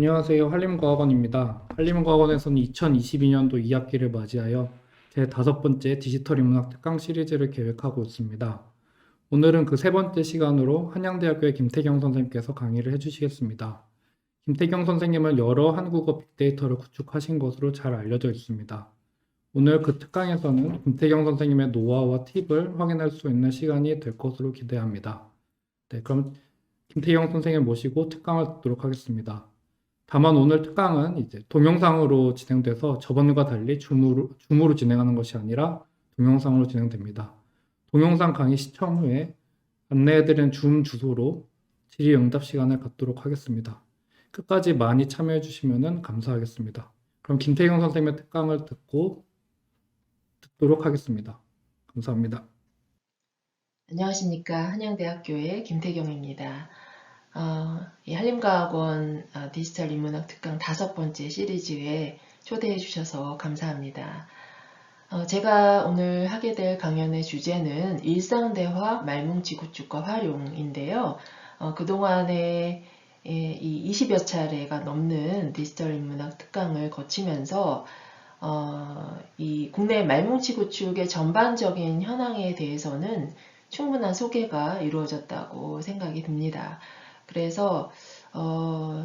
안녕하세요. 한림과학원입니다. 한림과학원에서는 2022년도 2학기를 맞이하여 제 5번째 디지털 인문학 특강 시리즈를 계획하고 있습니다. 오늘은 그 세 번째 시간으로 한양대학교의 김태경 선생님께서 강의를 해주시겠습니다. 김태경 선생님은 여러 한국어 빅데이터를 구축하신 것으로 잘 알려져 있습니다. 오늘 그 특강에서는 김태경 선생님의 노하우와 팁을 확인할 수 있는 시간이 될 것으로 기대합니다. 네, 그럼 김태경 선생님 모시고 특강을 듣도록 하겠습니다. 다만 오늘 특강은 이제 동영상으로 진행돼서 저번과 달리 줌으로 진행하는 것이 아니라 동영상으로 진행됩니다. 동영상 강의 시청 후에 안내해드린 줌 주소로 질의응답 시간을 갖도록 하겠습니다. 끝까지 많이 참여해 주시면 감사하겠습니다. 그럼 김태경 선생님의 특강을 듣도록 하겠습니다. 감사합니다. 안녕하십니까. 한양대학교의 김태경입니다. 이 한림과학원 디지털 인문학 특강 5번째 시리즈에 초대해 주셔서 감사합니다. 제가 오늘 하게 될 강연의 주제는 일상대화 말뭉치 구축과 활용인데요. 그동안에 이 20여 차례가 넘는 디지털 인문학 특강을 거치면서 이 국내 말뭉치 구축의 전반적인 현황에 대해서는 충분한 소개가 이루어졌다고 생각이 듭니다. 그래서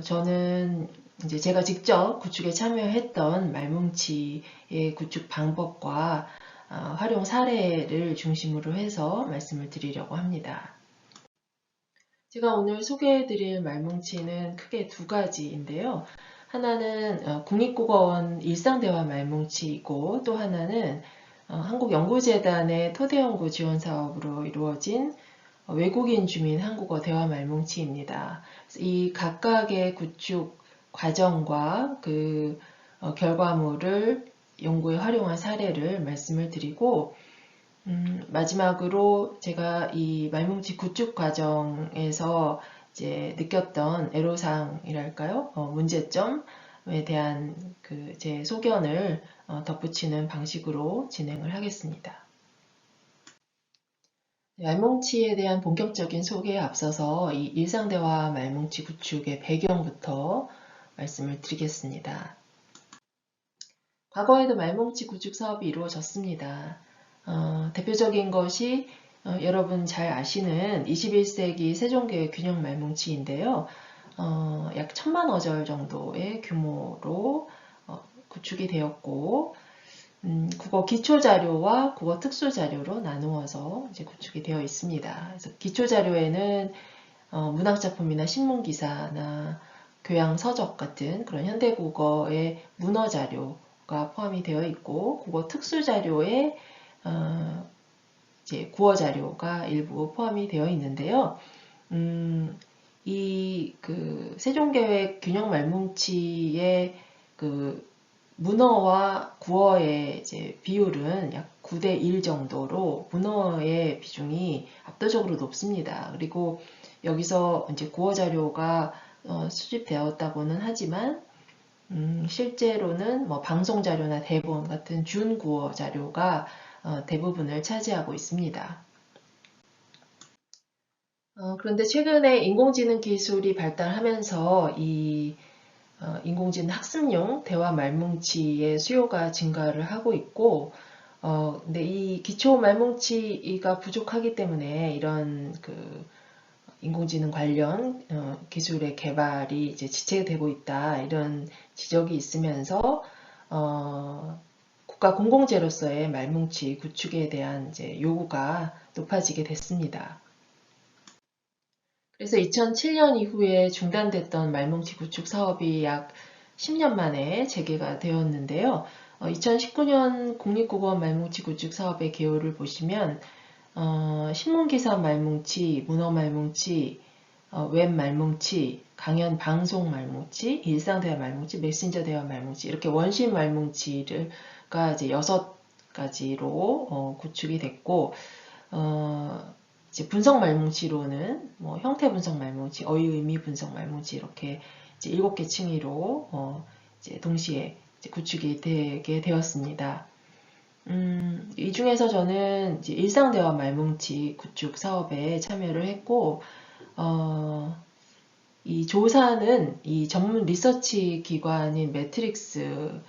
저는 이제 제가 직접 구축에 참여했던 말뭉치의 구축 방법과 활용 사례를 중심으로 해서 말씀을 드리려고 합니다. 제가 오늘 소개해드릴 말뭉치는 크게 두 가지인데요. 하나는 국립국어원 일상대화 말뭉치이고 또 하나는 한국연구재단의 토대연구 지원 사업으로 이루어진 외국인 주민 한국어 대화 말뭉치입니다. 이 각각의 구축 과정과 그 결과물을 연구에 활용한 사례를 말씀을 드리고 마지막으로 제가 이 말뭉치 구축 과정에서 이제 느꼈던 애로사항이랄까요? 문제점에 대한 그 제 소견을 덧붙이는 방식으로 진행을 하겠습니다. 말뭉치에 대한 본격적인 소개에 앞서서 이 일상대화 말뭉치 구축의 배경부터 말씀을 드리겠습니다. 과거에도 말뭉치 구축 사업이 이루어졌습니다. 대표적인 것이 여러분 잘 아시는 21세기 세종교의 균형 말뭉치인데요. 약 1000만 어절 정도의 규모로 구축이 되었고 국어 기초 자료와 국어 특수 자료로 나누어서 이제 구축이 되어 있습니다. 그래서 기초 자료에는 문학 작품이나 신문 기사나 교양 서적 같은 그런 현대 국어의 문어 자료가 포함이 되어 있고 국어 특수 자료에 이제 구어 자료가 일부 포함이 되어 있는데요. 이 그 세종계획 균형 말뭉치의 그 문어와 구어의 이제 비율은 약 9대 1 정도로 문어의 비중이 압도적으로 높습니다. 그리고 여기서 이제 구어 자료가 수집되었다고는 하지만 실제로는 뭐 방송 자료나 대본 같은 준구어 자료가 대부분을 차지하고 있습니다. 그런데 최근에 인공지능 기술이 발달하면서 이 인공지능 학습용 대화 말뭉치의 수요가 증가를 하고 있고, 근데 이 기초 말뭉치가 부족하기 때문에 이런 그 인공지능 관련 기술의 개발이 이제 지체되고 있다 이런 지적이 있으면서 국가 공공재로서의 말뭉치 구축에 대한 이제 요구가 높아지게 됐습니다. 그래서 2007년 이후에 중단됐던 말뭉치 구축 사업이 약 10년 만에 재개가 되었는데요. 2019년 국립국어원 말뭉치 구축 사업의 개요를 보시면 신문기사 말뭉치, 문어 말뭉치, 웹 말뭉치, 강연 방송 말뭉치, 일상대화 말뭉치, 메신저 대화 말뭉치 이렇게 원심 말뭉치가 이제 6가지로 구축이 됐고 이제 분석 말뭉치로는 뭐 형태 분석 말뭉치, 어휘 의미 분석 말뭉치 이렇게 이제 7개 층위로 이제 동시에 이제 구축이 되게 되었습니다. 이 중에서 저는 이제 일상대화 말뭉치 구축 사업에 참여를 했고, 이 조사는 이 전문 리서치 기관인 매트릭스에서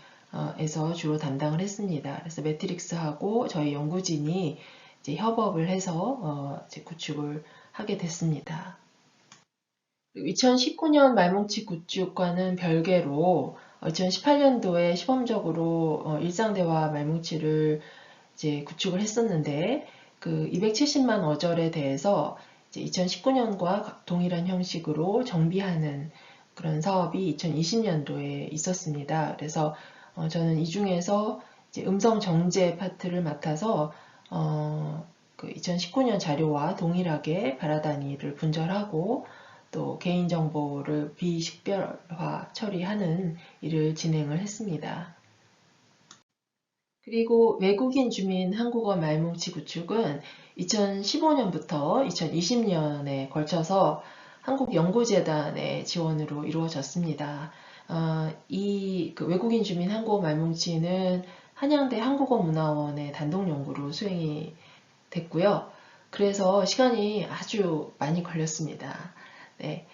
주로 담당을 했습니다. 그래서 매트릭스하고 저희 연구진이 이제 협업을 해서 이제 구축을 하게 됐습니다. 2019년 말뭉치 구축과는 별개로 2018년도에 시범적으로 일상대화 말뭉치를 이제 구축을 했었는데 그 270만 어절에 대해서 이제 2019년과 동일한 형식으로 정비하는 그런 사업이 2020년도에 있었습니다. 그래서 저는 이 중에서 이제 음성 정제 파트를 맡아서 그 2019년 자료와 동일하게 바라다니를 분절하고 또 개인정보를 비식별화 처리하는 일을 진행을 했습니다. 그리고 외국인 주민 한국어 말뭉치 구축은 2015년부터 2020년에 걸쳐서 한국연구재단의 지원으로 이루어졌습니다. 그 외국인 주민 한국어 말뭉치는 한양대 한국어문화원의 단독 연구로 수행이 됐고요. 그래서 시간이 아주 많이 걸렸습니다. 네.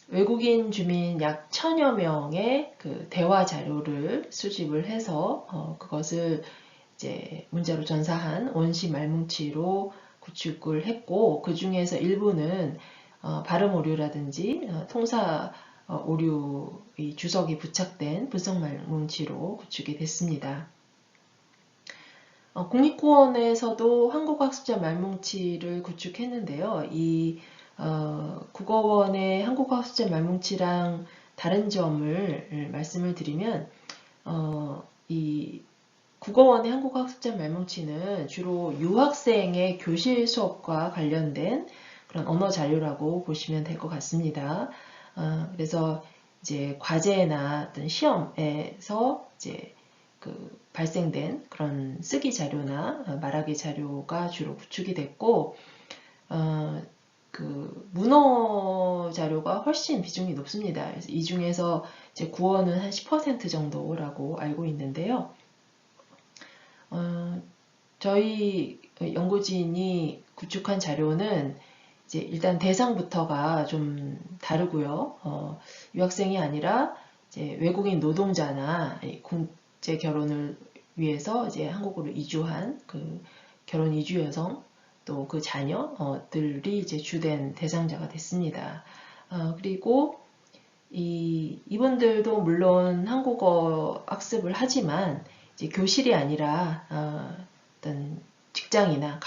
외국인 주민 약 1000여 명의 그 대화 자료를 수집을 해서 그것을 이제 문자로 전사한 원시 말뭉치로 구축을 했고 그 중에서 일부는 발음 오류라든지 통사 오류 주석이 부착된 분석 말뭉치로 구축이 됐습니다. 국립국어원에서도 한국어학습자 말뭉치를 구축했는데요. 이 국어원의 한국어학습자 말뭉치랑 다른 점을 말씀을 드리면 이 국어원의 한국어학습자 말뭉치는 주로 유학생의 교실 수업과 관련된 그런 언어 자료라고 보시면 될 것 같습니다. 그래서 이제 과제나 어떤 시험에서 이제 그 발생된 그런 쓰기 자료나 말하기 자료가 주로 구축이 됐고 그 문어 자료가 훨씬 비중이 높습니다. 그래서 이 중에서 이제 구어는 한 10% 정도라고 알고 있는데요. 저희 연구진이 구축한 자료는 이제 일단 대상부터가 좀 다르고요. 유학생이 아니라 이제 외국인 노동자나 국제 결혼을 위해서 이제 한국으로 이주한 그 결혼 이주 여성 또 그 자녀들이 이제 주된 대상자가 됐습니다. 그리고 이분들도 물론 한국어 학습을 하지만 이제 교실이 아니라 어떤 직장이나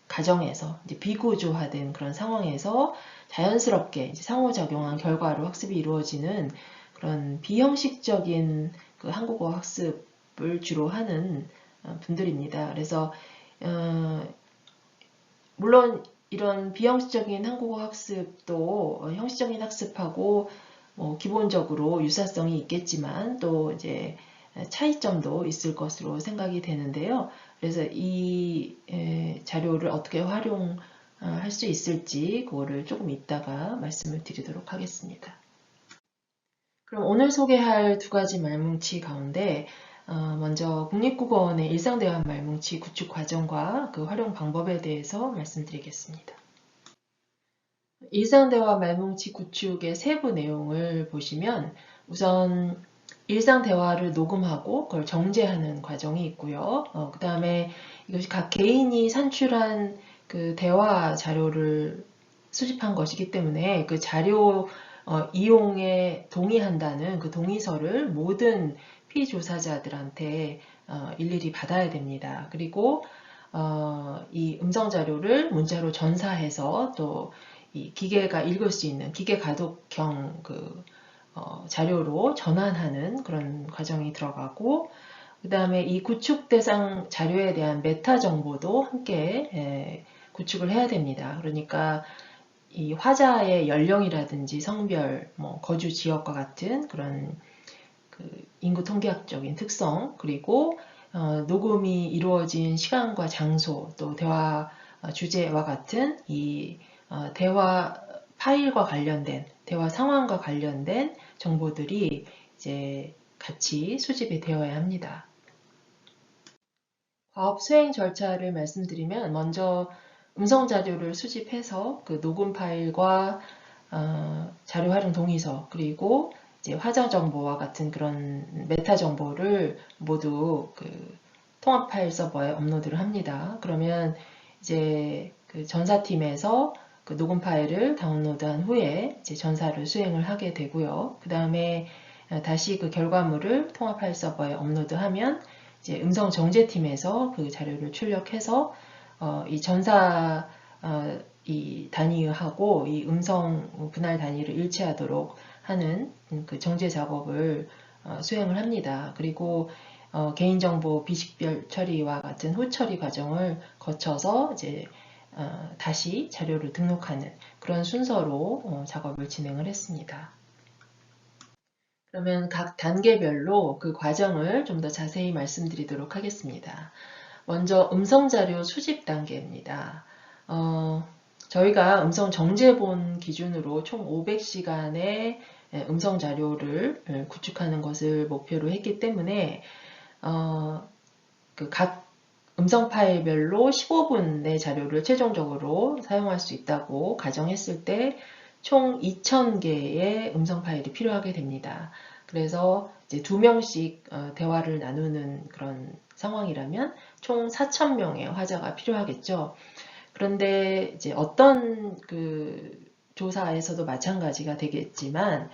가정에서 이제 비구조화된 그런 상황에서 자연스럽게 이제 상호작용한 결과로 학습이 이루어지는 그런 비형식적인 그 한국어 학습을 주로 하는 분들입니다. 그래서 물론 이런 비형식적인 한국어 학습도 형식적인 학습하고 기본적으로 유사성이 있겠지만 또 이제 차이점도 있을 것으로 생각이 되는데요. 그래서 이 자료를 어떻게 활용할 수 있을지 그거를 조금 이따가 말씀을 드리도록 하겠습니다. 그럼 오늘 소개할 두 가지 말뭉치 가운데 먼저 국립국어원의 일상대화 말뭉치 구축 과정과 그 활용 방법에 대해서 말씀드리겠습니다. 일상대화 말뭉치 구축의 세부 내용을 보시면 우선 일상대화를 녹음하고 그걸 정제하는 과정이 있고요. 그 다음에 이것이 각 개인이 산출한 그 대화 자료를 수집한 것이기 때문에 그 자료 이용에 동의한다는 그 동의서를 모든 피조사자들한테 일일이 받아야 됩니다. 그리고 이 음성 자료를 문자로 전사해서 또 이 기계가 읽을 수 있는 기계 가독형 그 자료로 전환하는 그런 과정이 들어가고 그 다음에 이 구축 대상 자료에 대한 메타 정보도 함께 구축을 해야 됩니다. 그러니까 이 화자의 연령이라든지 성별, 거주 지역과 같은 그런 그 인구 통계학적인 특성, 그리고 녹음이 이루어진 시간과 장소, 또 대화 주제와 같은 이 대화 파일과 관련된, 대화 상황과 관련된 정보들이 이제 같이 수집이 되어야 합니다. 과업 수행 절차를 말씀드리면 먼저 음성 자료를 수집해서 그 녹음 파일과 자료 활용 동의서 그리고 이제 화자 정보와 같은 그런 메타 정보를 모두 그 통합 파일 서버에 업로드를 합니다. 그러면 이제 그 전사팀에서 그 녹음 파일을 다운로드한 후에 이제 전사를 수행을 하게 되고요. 그 다음에 다시 그 결과물을 통합 파일 서버에 업로드하면 이제 음성 정제팀에서 그 자료를 출력해서 이 전사 이 단위하고 이 음성 분할 단위를 일치하도록 하는 그 정제 작업을 수행을 합니다. 그리고 개인정보 비식별 처리와 같은 후처리 과정을 거쳐서 이제 다시 자료를 등록하는 그런 순서로 작업을 진행을 했습니다. 그러면 각 단계별로 그 과정을 좀 더 자세히 말씀드리도록 하겠습니다. 먼저 음성 자료 수집 단계입니다. 저희가 음성 정제본 기준으로 총 500시간의 음성 자료를 구축하는 것을 목표로 했기 때문에 그 각 음성 파일별로 15분의 자료를 최종적으로 사용할 수 있다고 가정했을 때 총 2000개의 음성 파일이 필요하게 됩니다. 그래서 이제 2명씩 대화를 나누는 그런 상황이라면 총 4000명의 화자가 필요하겠죠. 그런데 이제 어떤 그 조사에서도 마찬가지가 되겠지만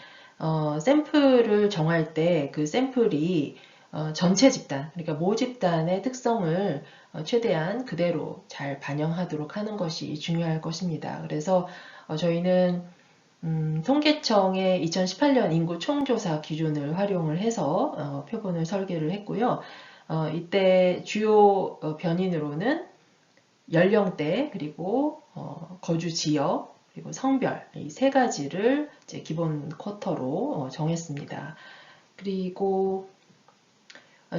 샘플을 정할 때 그 샘플이 전체 집단, 그러니까 모 집단의 특성을 최대한 그대로 잘 반영하도록 하는 것이 중요할 것입니다. 그래서 저희는 통계청의 2018년 인구 총조사 기준을 활용을 해서 표본을 설계를 했고요. 이때 주요 변인으로는 연령대, 그리고 거주 지역, 그리고 성별 이 세 가지를 이제 기본 쿼터로 정했습니다. 그리고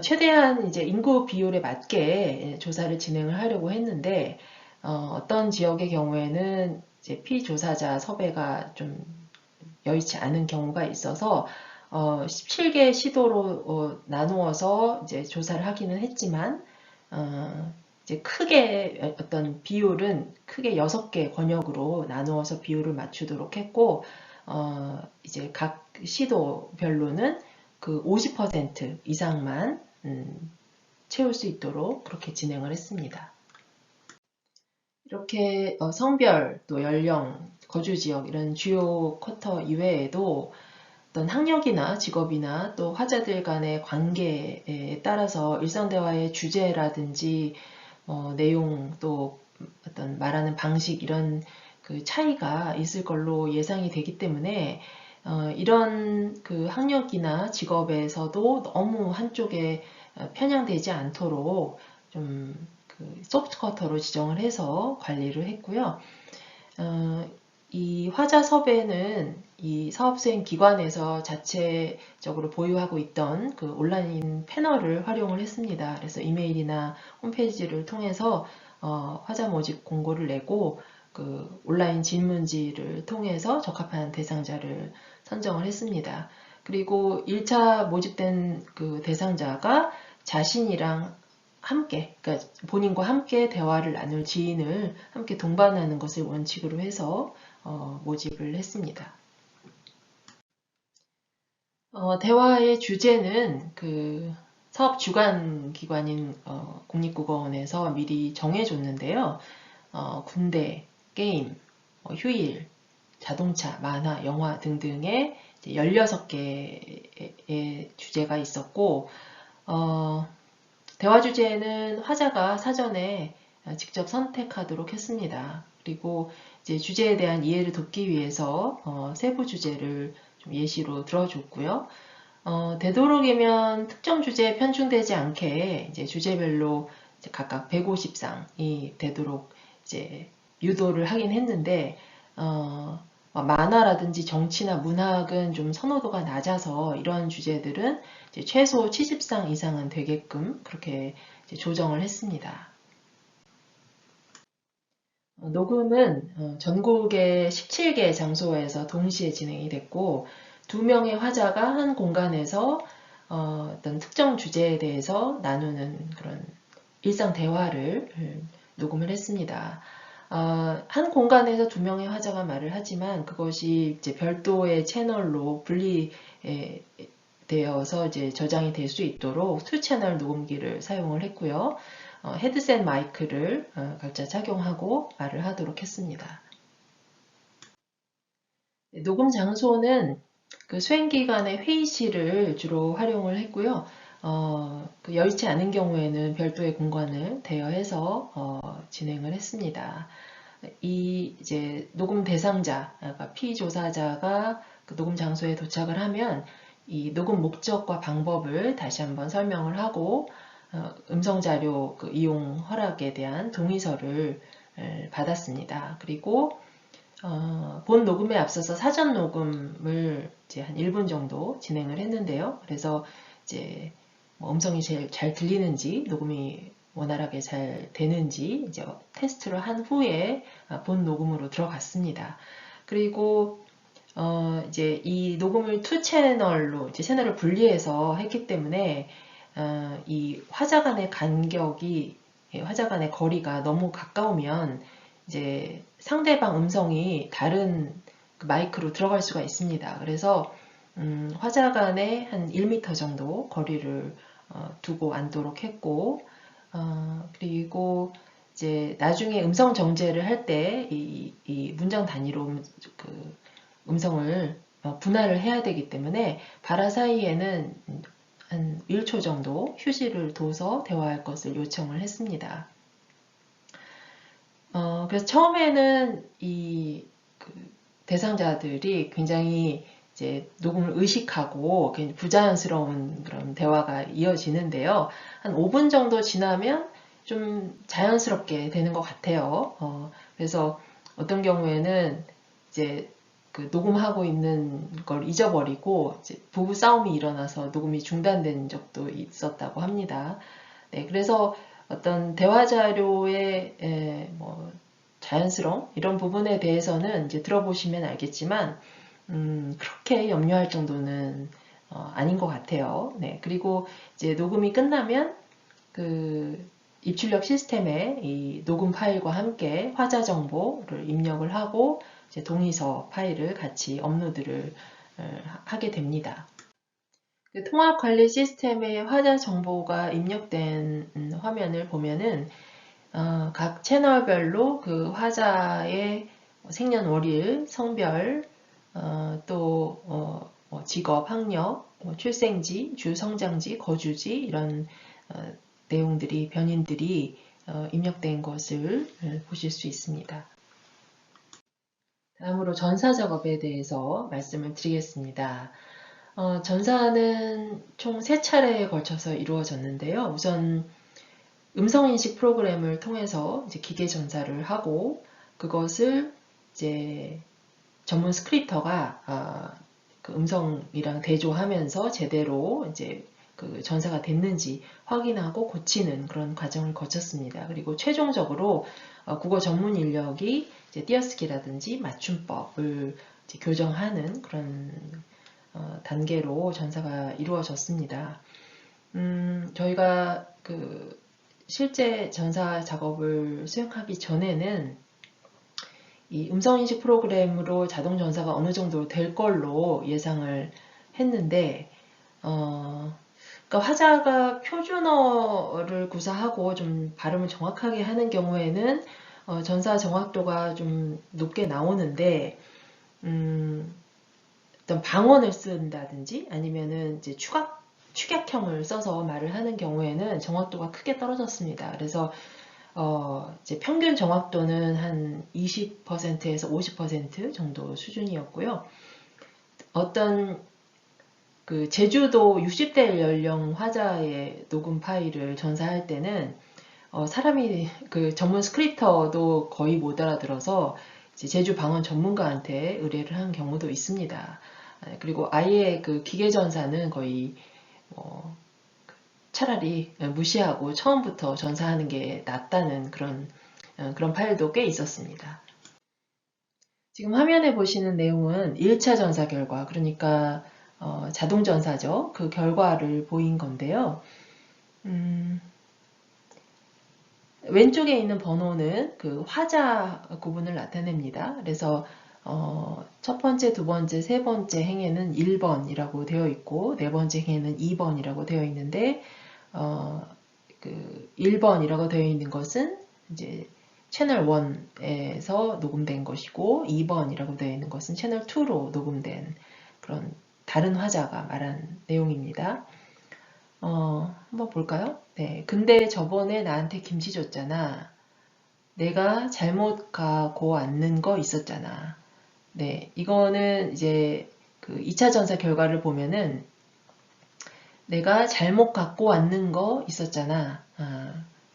최대한 이제 인구 비율에 맞게 조사를 진행을 하려고 했는데 어떤 지역의 경우에는 이제 피조사자 섭외가 좀 여의치 않은 경우가 있어서 17개 시도로 나누어서 이제 조사를 하기는 했지만 이제 크게 어떤 비율은 크게 6개 권역으로 나누어서 비율을 맞추도록 했고 이제 각 시도별로는 그 50% 이상만 채울 수 있도록 그렇게 진행을 했습니다. 이렇게 성별, 또 연령, 거주 지역 이런 주요 쿼터 이외에도 어떤 학력이나 직업이나 또 화자들 간의 관계에 따라서 일상대화의 주제라든지 내용 또 어떤 말하는 방식 이런 그 차이가 있을 걸로 예상이 되기 때문에 이런 그 학력이나 직업에서도 너무 한쪽에 편향되지 않도록 좀 그 소프트 쿼터로 지정을 해서 관리를 했고요. 이 화자 섭외는 이 사업 수행 기관에서 자체적으로 보유하고 있던 그 온라인 패널을 활용을 했습니다. 그래서 이메일이나 홈페이지를 통해서 화자 모집 공고를 내고 그 온라인 질문지를 통해서 적합한 대상자를 선정을 했습니다. 그리고 1차 모집된 그 대상자가 자신이랑 함께, 그러니까 본인과 함께 대화를 나눌 지인을 함께 동반하는 것을 원칙으로 해서 모집을 했습니다. 대화의 주제는 그 사업 주관 기관인 국립국어원에서 미리 정해줬는데요. 군대, 게임, 휴일, 자동차, 만화, 영화 등등의 16개의 주제가 있었고 대화 주제는 화자가 사전에 직접 선택하도록 했습니다. 그리고 이제 주제에 대한 이해를 돕기 위해서 세부 주제를 좀 예시로 들어줬고요. 되도록이면 특정 주제에 편중되지 않게 이제 주제별로 이제 각각 150상이 되도록 이제 유도를 하긴 했는데 만화라든지 정치나 문학은 좀 선호도가 낮아서 이런 주제들은 이제 최소 70상 이상은 되게끔 그렇게 이제 조정을 했습니다. 녹음은 전국의 17개 장소에서 동시에 진행이 됐고 2명의 화자가 한 공간에서 어떤 특정 주제에 대해서 나누는 그런 일상 대화를 녹음을 했습니다. 한 공간에서 두 명의 화자가 말을 하지만 그것이 이제 별도의 채널로 분리되어서 이제 저장이 될 수 있도록 투 채널 녹음기를 사용을 했고요. 헤드셋 마이크를 각자 착용하고 말을 하도록 했습니다. 녹음 장소는 그 수행 기간의 회의실을 주로 활용을 했고요. 그 여의치 않은 경우에는 별도의 공간을 대여해서 진행을 했습니다. 이제 녹음 대상자, 그러니까 피조사자가 그 녹음 장소에 도착을 하면 이 녹음 목적과 방법을 다시 한번 설명을 하고 음성 자료 그 이용 허락에 대한 동의서를 받았습니다. 그리고 본 녹음에 앞서서 사전 녹음을 이제 한 1분 정도 진행을 했는데요. 그래서 이제 뭐 음성이 제일 잘 들리는지, 녹음이 원활하게 잘 되는지 이제 테스트를 한 후에 본 녹음으로 들어갔습니다. 그리고 이제 이 녹음을 투 채널로 이제 채널을 분리해서 했기 때문에 이 화자 간의 간격이 화자 간의 거리가 너무 가까우면 이제 상대방 음성이 다른 그 마이크로 들어갈 수가 있습니다. 그래서 화자 간에 한 1m 정도 거리를 두고 앉도록 했고 그리고 이제 나중에 음성 정제를 할 때 이 문장 단위로 그 음성을 분할을 해야 되기 때문에 발화 사이에는 한 1초 정도 휴지를 둬서 대화할 것을 요청을 했습니다. 그래서 처음에는 그 대상자들이 굉장히 이제 녹음을 의식하고 부자연스러운 그런 대화가 이어지는데요. 한 5분 정도 지나면 좀 자연스럽게 되는 것 같아요. 그래서 어떤 경우에는 이제 그 녹음하고 있는 걸 잊어버리고 이제 부부 싸움이 일어나서 녹음이 중단된 적도 있었다고 합니다. 네, 그래서 어떤 대화 자료의 뭐 자연스러움 이런 부분에 대해서는 이제 들어보시면 알겠지만 그렇게 염려할 정도는 아닌 것 같아요. 네, 그리고 이제 녹음이 끝나면 그 입출력 시스템에 이 녹음 파일과 함께 화자 정보를 입력을 하고 이제 동의서 파일을 같이 업로드를 하게 됩니다. 그 통합 관리 시스템에 화자 정보가 입력된 화면을 보면은 각 채널별로 그 화자의 생년월일, 성별, 또 뭐 직업, 학력, 출생지, 주 성장지, 거주지 이런 내용들이 변인들이 입력된 것을 보실 수 있습니다. 다음으로 전사 작업에 대해서 말씀을 드리겠습니다. 전사는 총 3차례에 걸쳐서 이루어졌는데요. 우선 음성인식 프로그램을 통해서 이제 기계 전사를 하고 그것을 이제 전문 스크립터가 그 음성이랑 대조하면서 제대로 이제 그 전사가 됐는지 확인하고 고치는 그런 과정을 거쳤습니다. 그리고 최종적으로 국어 전문 인력이 이제 띄어쓰기라든지 맞춤법을 이제 교정하는 그런 단계로 전사가 이루어졌습니다. 저희가 그 실제 전사 작업을 수행하기 전에는 이 음성인식 프로그램으로 자동 전사가 어느 정도 될 걸로 예상을 했는데, 그러니까 화자가 표준어를 구사하고 좀 발음을 정확하게 하는 경우에는 전사 정확도가 좀 높게 나오는데, 어떤 방언을 쓴다든지 아니면은 이제 축약형을 써서 말을 하는 경우에는 정확도가 크게 떨어졌습니다. 그래서 이제 평균 정확도는 한 20%에서 50% 정도 수준이었고요. 어떤 그 제주도 60대 연령 화자의 녹음 파일을 전사할 때는 사람이 그 전문 스크립터도 거의 못 알아들어서 이제 제주 방언 전문가한테 의뢰를 한 경우도 있습니다. 그리고 아예 그 기계 전사는 거의 차라리 무시하고 처음부터 전사하는 게 낫다는 그런 파일도 꽤 있었습니다. 지금 화면에 보시는 내용은 1차 전사 결과, 그러니까 자동 전사죠. 그 결과를 보인 건데요. 왼쪽에 있는 번호는 그 화자 구분을 나타냅니다. 그래서 첫 번째, 두 번째, 세 번째 행에는 1번이라고 되어 있고 네 번째 행에는 2번이라고 되어 있는데 그 1번이라고 되어 있는 것은 이제 채널 1에서 녹음된 것이고 2번이라고 되어 있는 것은 채널 2로 녹음된 그런 다른 화자가 말한 내용입니다. 한번 볼까요? 네. 근데 저번에 나한테 김치 줬잖아. 내가 잘못 가고 앉는 거 있었잖아. 네. 이거는 이제 그 2차 전사 결과를 보면은 내가 잘못 갖고 왔는 거 있었잖아.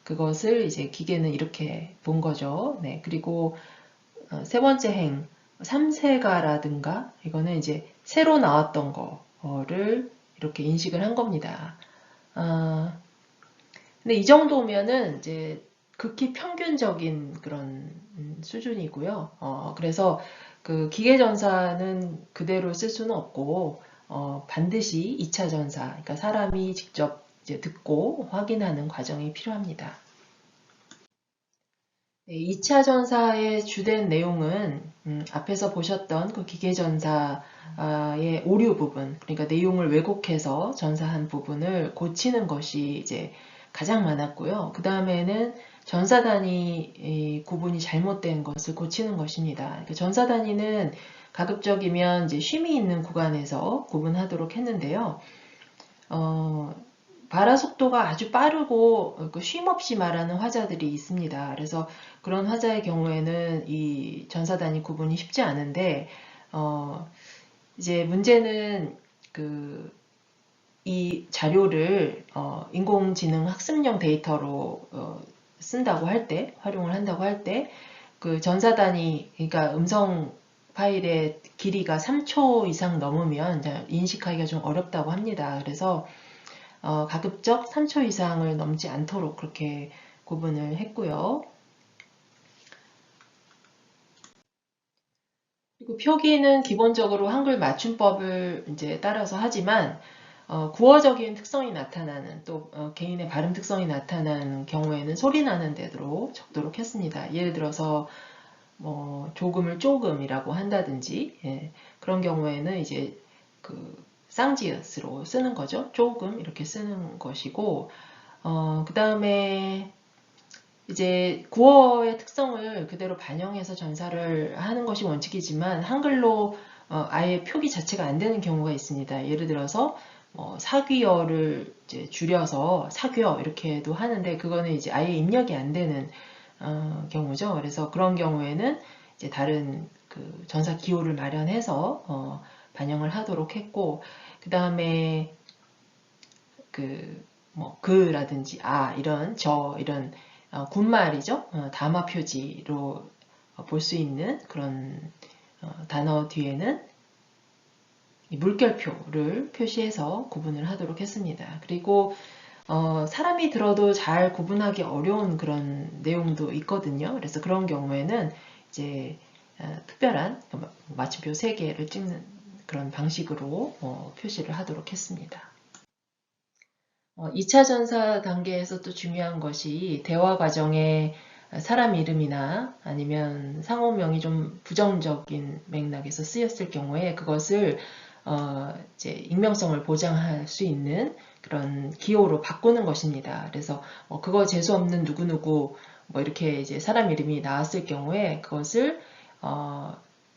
그것을 이제 기계는 이렇게 본 거죠. 네. 그리고 세 번째 행, 삼세가라든가 이거는 이제 새로 나왔던 거를 이렇게 인식을 한 겁니다. 근데 이 정도면은 이제 극히 평균적인 그런 수준이고요. 그래서 그 기계전사는 그대로 쓸 수는 없고 반드시 2차 전사, 그러니까 사람이 직접 이제 듣고 확인하는 과정이 필요합니다. 네, 2차 전사의 주된 내용은 앞에서 보셨던 그 기계전사의 오류 부분, 그러니까 내용을 왜곡해서 전사한 부분을 고치는 것이 이제 가장 많았고요. 그 다음에는 전사 단위 구분이 잘못된 것을 고치는 것입니다. 그러니까 전사 단위는 가급적이면 이제 쉼이 있는 구간에서 구분하도록 했는데요. 발화 속도가 아주 빠르고 쉼 없이 말하는 화자들이 있습니다. 그래서 그런 화자의 경우에는 이 전사 단위 구분이 쉽지 않은데 이제 문제는 이 자료를 인공지능 학습용 데이터로 쓴다고 할 때, 활용을 한다고 할 때, 그 전사 단위, 그러니까 음성 파일의 길이가 3초 이상 넘으면 인식하기가 좀 어렵다고 합니다. 그래서 가급적 3초 이상을 넘지 않도록 그렇게 구분을 했고요. 그리고 표기는 기본적으로 한글 맞춤법을 이제 따라서 하지만 구어적인 특성이 나타나는 또 개인의 발음 특성이 나타나는 경우에는 소리 나는 대로 적도록 했습니다. 예를 들어서 뭐 조금을 조금이라고 한다든지 그런 경우에는 이제 그 쌍지읒으로 쓰는 거죠. 조금 이렇게 쓰는 것이고 그 다음에 이제 구어의 특성을 그대로 반영해서 전사를 하는 것이 원칙이지만 한글로 아예 표기 자체가 안 되는 경우가 있습니다. 예를 들어서 사귀어를 이제 줄여서 사귀어 이렇게도 하는데 그거는 이제 아예 입력이 안 되는 경우죠. 그래서 그런 경우에는 이제 다른 그 전사 기호를 마련해서 반영을 하도록 했고 그 다음에 그라든지 이런 이런 군말이죠. 담화 표지로 볼 수 있는 그런 단어 뒤에는 물결표를 표시해서 구분을 하도록 했습니다. 그리고 사람이 들어도 잘 구분하기 어려운 그런 내용도 있거든요. 그래서 그런 경우에는 이제 특별한 마침표 3개를 찍는 그런 방식으로 표시를 하도록 했습니다. 2차 전사 단계에서 또 중요한 것이 대화 과정에 사람 이름이나 아니면 상호명이 좀 부정적인 맥락에서 쓰였을 경우에 그것을 이제 익명성을 보장할 수 있는 그런 기호로 바꾸는 것입니다. 그래서 그거 재수 없는 누구누구 뭐 이렇게 이제 사람 이름이 나왔을 경우에 그것을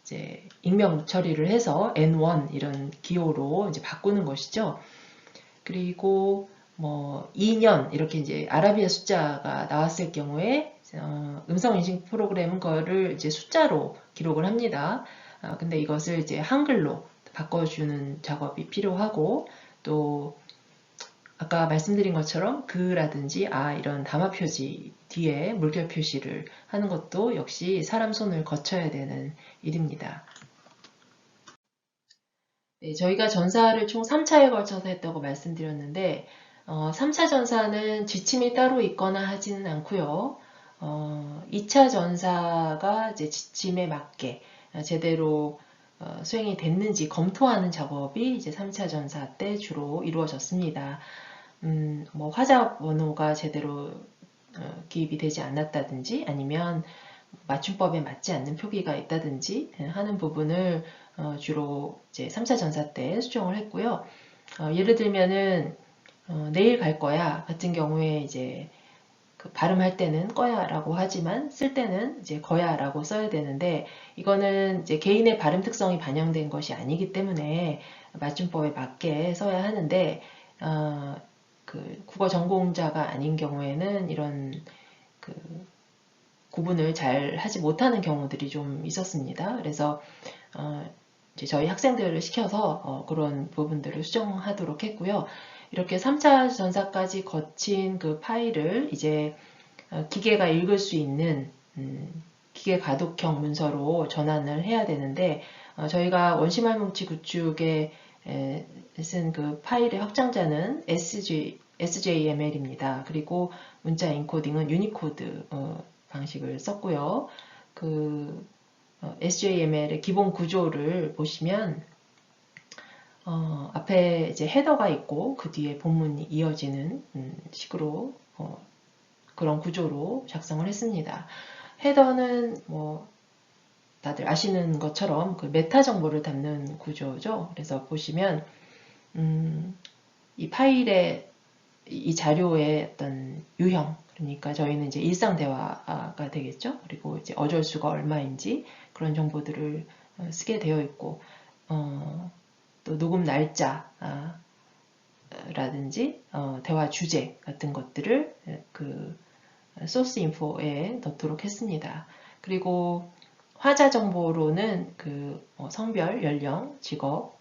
이제 익명 처리를 해서 N1 이런 기호로 이제 바꾸는 것이죠. 그리고 2년 이렇게 이제 아라비아 숫자가 나왔을 경우에 음성 인식 프로그램은 그거를 이제 숫자로 기록을 합니다. 근데 이것을 이제 한글로 바꿔주는 작업이 필요하고 또 아까 말씀드린 것처럼 그라든지 이런 담화 표지 뒤에 물결 표시를 하는 것도 역시 사람 손을 거쳐야 되는 일입니다. 네, 저희가 전사를 총 3차에 걸쳐서 했다고 말씀드렸는데 3차 전사는 지침이 따로 있거나 하지는 않고요. 2차 전사가 이제 지침에 맞게 제대로 수행이 됐는지 검토하는 작업이 이제 3차 전사 때 주로 이루어졌습니다. 화자 번호가 제대로 기입이 되지 않았다든지 아니면 맞춤법에 맞지 않는 표기가 있다든지 하는 부분을 주로 이제 3차 전사 때 수정을 했고요. 예를 들면은 내일 갈 거야 같은 경우에 이제 그 발음할 때는 꺼야라고 하지만 쓸 때는 이제 거야라고 써야 되는데 이거는 이제 개인의 발음 특성이 반영된 것이 아니기 때문에 맞춤법에 맞게 써야 하는데 그 국어 전공자가 아닌 경우에는 이런 그 구분을 잘 하지 못하는 경우들이 좀 있었습니다. 그래서 이제 저희 학생들을 시켜서 그런 부분들을 수정하도록 했고요. 이렇게 3차 전사까지 거친 그 파일을 이제 기계가 읽을 수 있는 기계 가독형 문서로 전환을 해야 되는데 저희가 원시말뭉치 구축에 쓴 그 파일의 확장자는 SJML입니다. 그리고 문자 엔코딩은 유니코드 방식을 썼고요. 그 SJML의 기본 구조를 보시면 앞에 이제 헤더가 있고 그 뒤에 본문이 이어지는 식으로 그런 구조로 작성을 했습니다. 헤더는 뭐 다들 아시는 것처럼 그 메타 정보를 담는 구조죠. 그래서 보시면 이 파일의 이 자료의 어떤 유형, 그러니까 저희는 이제 일상 대화가 되겠죠. 그리고 이제 어절수가 얼마인지 그런 정보들을 쓰게 되어 있고 또 녹음 날짜 라든지 대화 주제 같은 것들을 그 소스 인포에 넣도록 했습니다. 그리고 화자 정보로는 그 성별, 연령, 직업,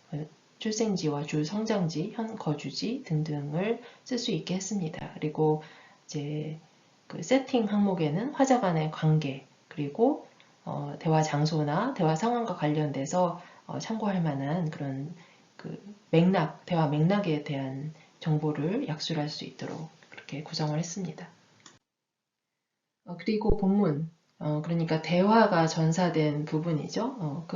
출생지와 주 성장지, 현 거주지 등등을 쓸 수 있게 했습니다. 그리고 이제 그 세팅 항목에는 화자 간의 관계, 그리고 대화 장소나 대화 상황과 관련돼서 참고할 만한 그런 그 맥락, 대화 맥락에 대한 정보를 약술할 수 있도록 그렇게 구성을 했습니다. 그리고 본문, 그러니까 대화가 전사된 부분이죠.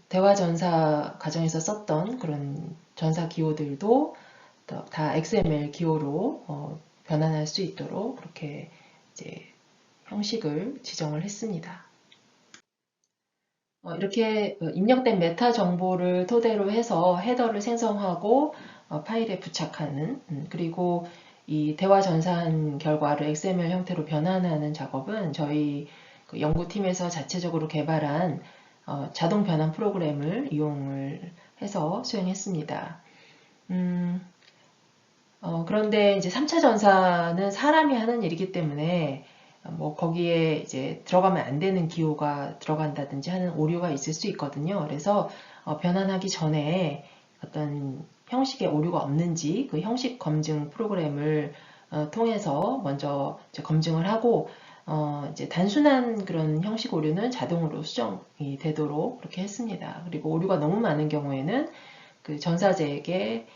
대화 전사 과정에서 썼던 그런 전사 기호들도 다 XML 기호로 변환할 수 있도록 그렇게 이제 형식을 지정을 했습니다. 이렇게 입력된 메타 정보를 토대로 해서 헤더를 생성하고 파일에 부착하는 그리고 이 대화 전산 결과를 XML 형태로 변환하는 작업은 저희 그 연구팀에서 자체적으로 개발한 자동 변환 프로그램을 이용을 해서 수행했습니다. 그런데 이제 3차 전사는 사람이 하는 일이기 때문에 뭐 거기에 이제 들어가면 안 되는 기호가 들어간다든지 하는 오류가 있을 수 있거든요. 그래서 변환하기 전에 어떤 형식의 오류가 없는지 그 형식 검증 프로그램을 통해서 먼저 이제 검증을 하고 이제 단순한 그런 형식 오류는 자동으로 수정이 되도록 그렇게 했습니다. 그리고 오류가 너무 많은 경우에는 그 전사자에게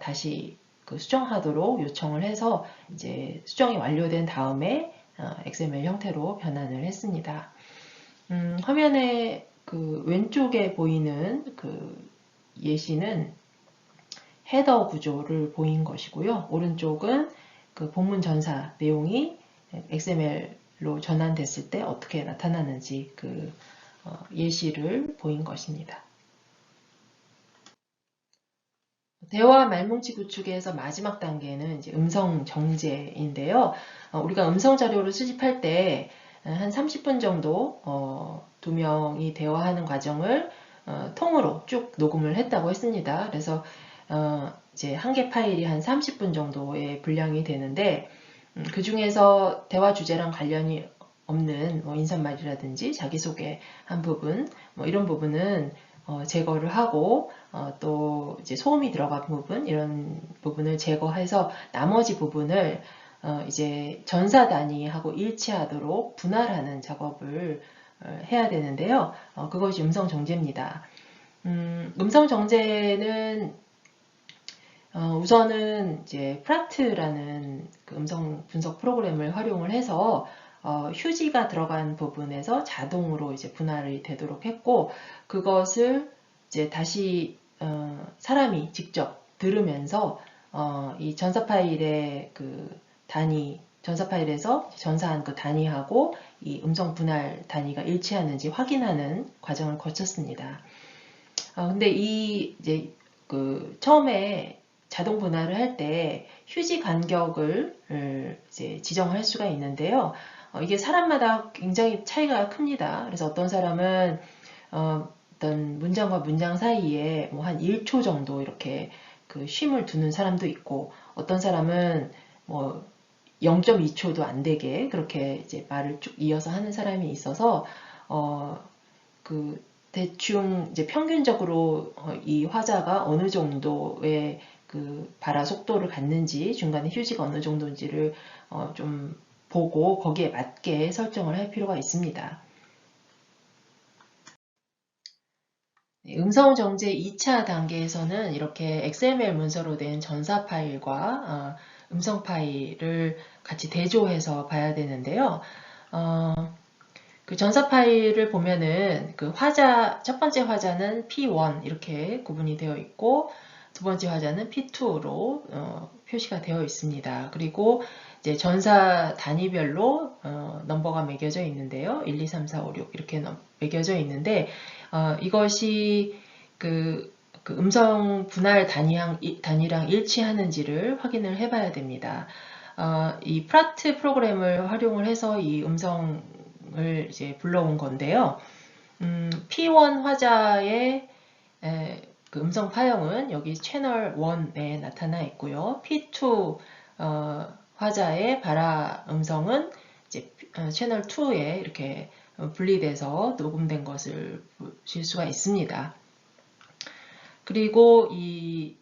다시 그 수정하도록 요청을 해서 이제 수정이 완료된 다음에 XML 형태로 변환을 했습니다. 화면에 그 왼쪽에 보이는 그 예시는 헤더 구조를 보인 것이고요. 오른쪽은 그 본문 전사 내용이 XML로 전환됐을 때 어떻게 나타나는지 그 예시를 보인 것입니다. 대화 말뭉치 구축에서 마지막 단계는 이제 음성 정제인데요. 우리가 음성 자료를 수집할 때 한 30분 정도 두 명이 대화하는 과정을 통으로 쭉 녹음을 했다고 했습니다. 그래서 이제 한 개 파일이 한 30분 정도의 분량이 되는데 그 중에서 대화 주제랑 관련이 없는 뭐 인사말이라든지 자기소개한 부분 뭐 이런 부분은 제거를 하고 또 이제 소음이 들어간 부분 이런 부분을 제거해서 나머지 부분을 이제 전사 단위하고 일치하도록 분할하는 작업을 해야 되는데요. 그것이 음성 정제입니다. 음성 정제는 우선은 이제 프락트라는 그 음성 분석 프로그램을 활용을 해서 휴지가 들어간 부분에서 자동으로 이제 분할이 되도록 했고 그것을 이제 다시 사람이 직접 들으면서 이 전사 파일의 그 단위 전사 파일에서 전사한 그 단위하고 이 음성 분할 단위가 일치하는지 확인하는 과정을 거쳤습니다. 근데 이제 처음에 자동 분할을 할 때 휴지 간격을 이제 지정할 수가 있는데요. 이게 사람마다 굉장히 차이가 큽니다. 그래서 어떤 사람은 어떤 문장과 문장 사이에 뭐 한 1초 정도 이렇게 그 쉼을 두는 사람도 있고, 어떤 사람은 뭐 0.2초도 안 되게 그렇게 이제 말을 쭉 이어서 하는 사람이 있어서 그 대충 이제 평균적으로 이 화자가 어느 정도의 그 발화 속도를 갖는지, 중간에 휴지가 어느 정도인지를 좀 보고 거기에 맞게 설정을 할 필요가 있습니다. 음성 정제 2차 단계에서는 이렇게 XML 문서로 된 전사 파일과 음성 파일을 같이 대조해서 봐야 되는데요. 그 전사 파일을 보면은 그 첫 번째 화자는 P1 이렇게 구분이 되어 있고, 두 번째 화자는 P2로 표시가 되어 있습니다. 그리고 이제 전사 단위별로 넘버가 매겨져 있는데요. 1, 2, 3, 4, 5, 6 이렇게 매겨져 있는데, 이것이 그 음성 분할 단위랑 일치하는지를 확인을 해봐야 됩니다. 이 프라트 프로그램을 활용을 해서 이 음성을 이제 불러온 건데요. P1 화자의 그 음성 파형은 여기 채널 1에 나타나 있고요. P2 화자의 발화 음성은 이제 채널 2에 이렇게 분리돼서 녹음된 것을 보실 수가 있습니다. 그리고 이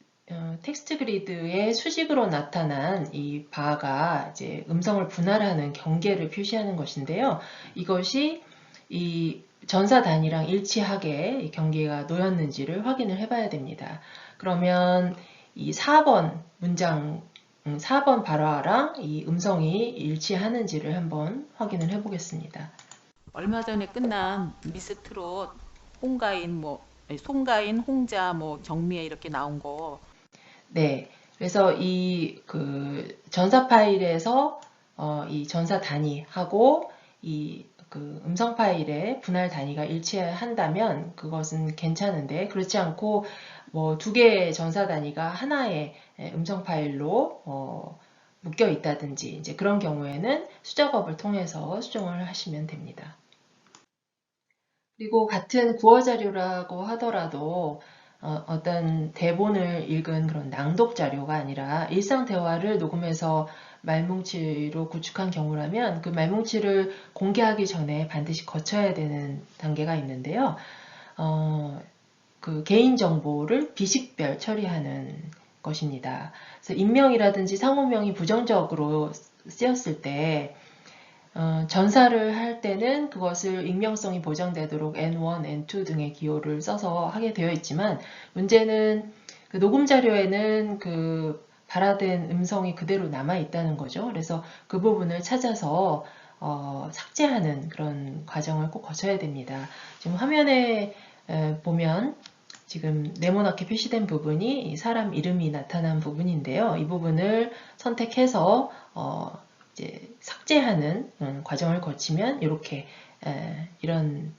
텍스트 그리드의 수직으로 나타난 이 바가 이제 음성을 분할하는 경계를 표시하는 것인데요. 이것이 이 전사 단위랑 일치하게 이 경계가 놓였는지를 확인을 해봐야 됩니다. 그러면 이 4번 문장, 4번 발화랑 이 음성이 일치하는지를 한번 확인을 해보겠습니다. 얼마 전에 끝난 미스 트롯 홍가인 송가인 홍자 정미애 이렇게 나온 거. 네, 그래서 이 전사 파일에서 이 전사 단위하고 이 음성 파일의 분할 단위가 일치한다면 그것은 괜찮은데, 그렇지 않고 뭐 두 개의 전사 단위가 하나의 음성 파일로 묶여 있다든지 이제 그런 경우에는 수작업을 통해서 수정을 하시면 됩니다. 그리고 같은 구어 자료라고 하더라도 어떤 대본을 읽은 그런 낭독 자료가 아니라 일상 대화를 녹음해서 말뭉치로 구축한 경우라면 그 말뭉치를 공개하기 전에 반드시 거쳐야 되는 단계가 있는데요. 그 개인정보를 비식별 처리하는 것입니다. 그래서 인명이라든지 상호명이 부정적으로 쓰였을 때 전사를 할 때는 그것을 익명성이 보장되도록 N1, N2 등의 기호를 써서 하게 되어 있지만, 문제는 그 녹음 자료에는 그 발화된 음성이 그대로 남아 있다는 거죠. 그래서 그 부분을 찾아서 삭제하는 그런 과정을 꼭 거쳐야 됩니다. 지금 화면에 보면 지금 네모나게 표시된 부분이 사람 이름이 나타난 부분인데요. 이 부분을 선택해서 이제 삭제하는 과정을 거치면 이렇게 이런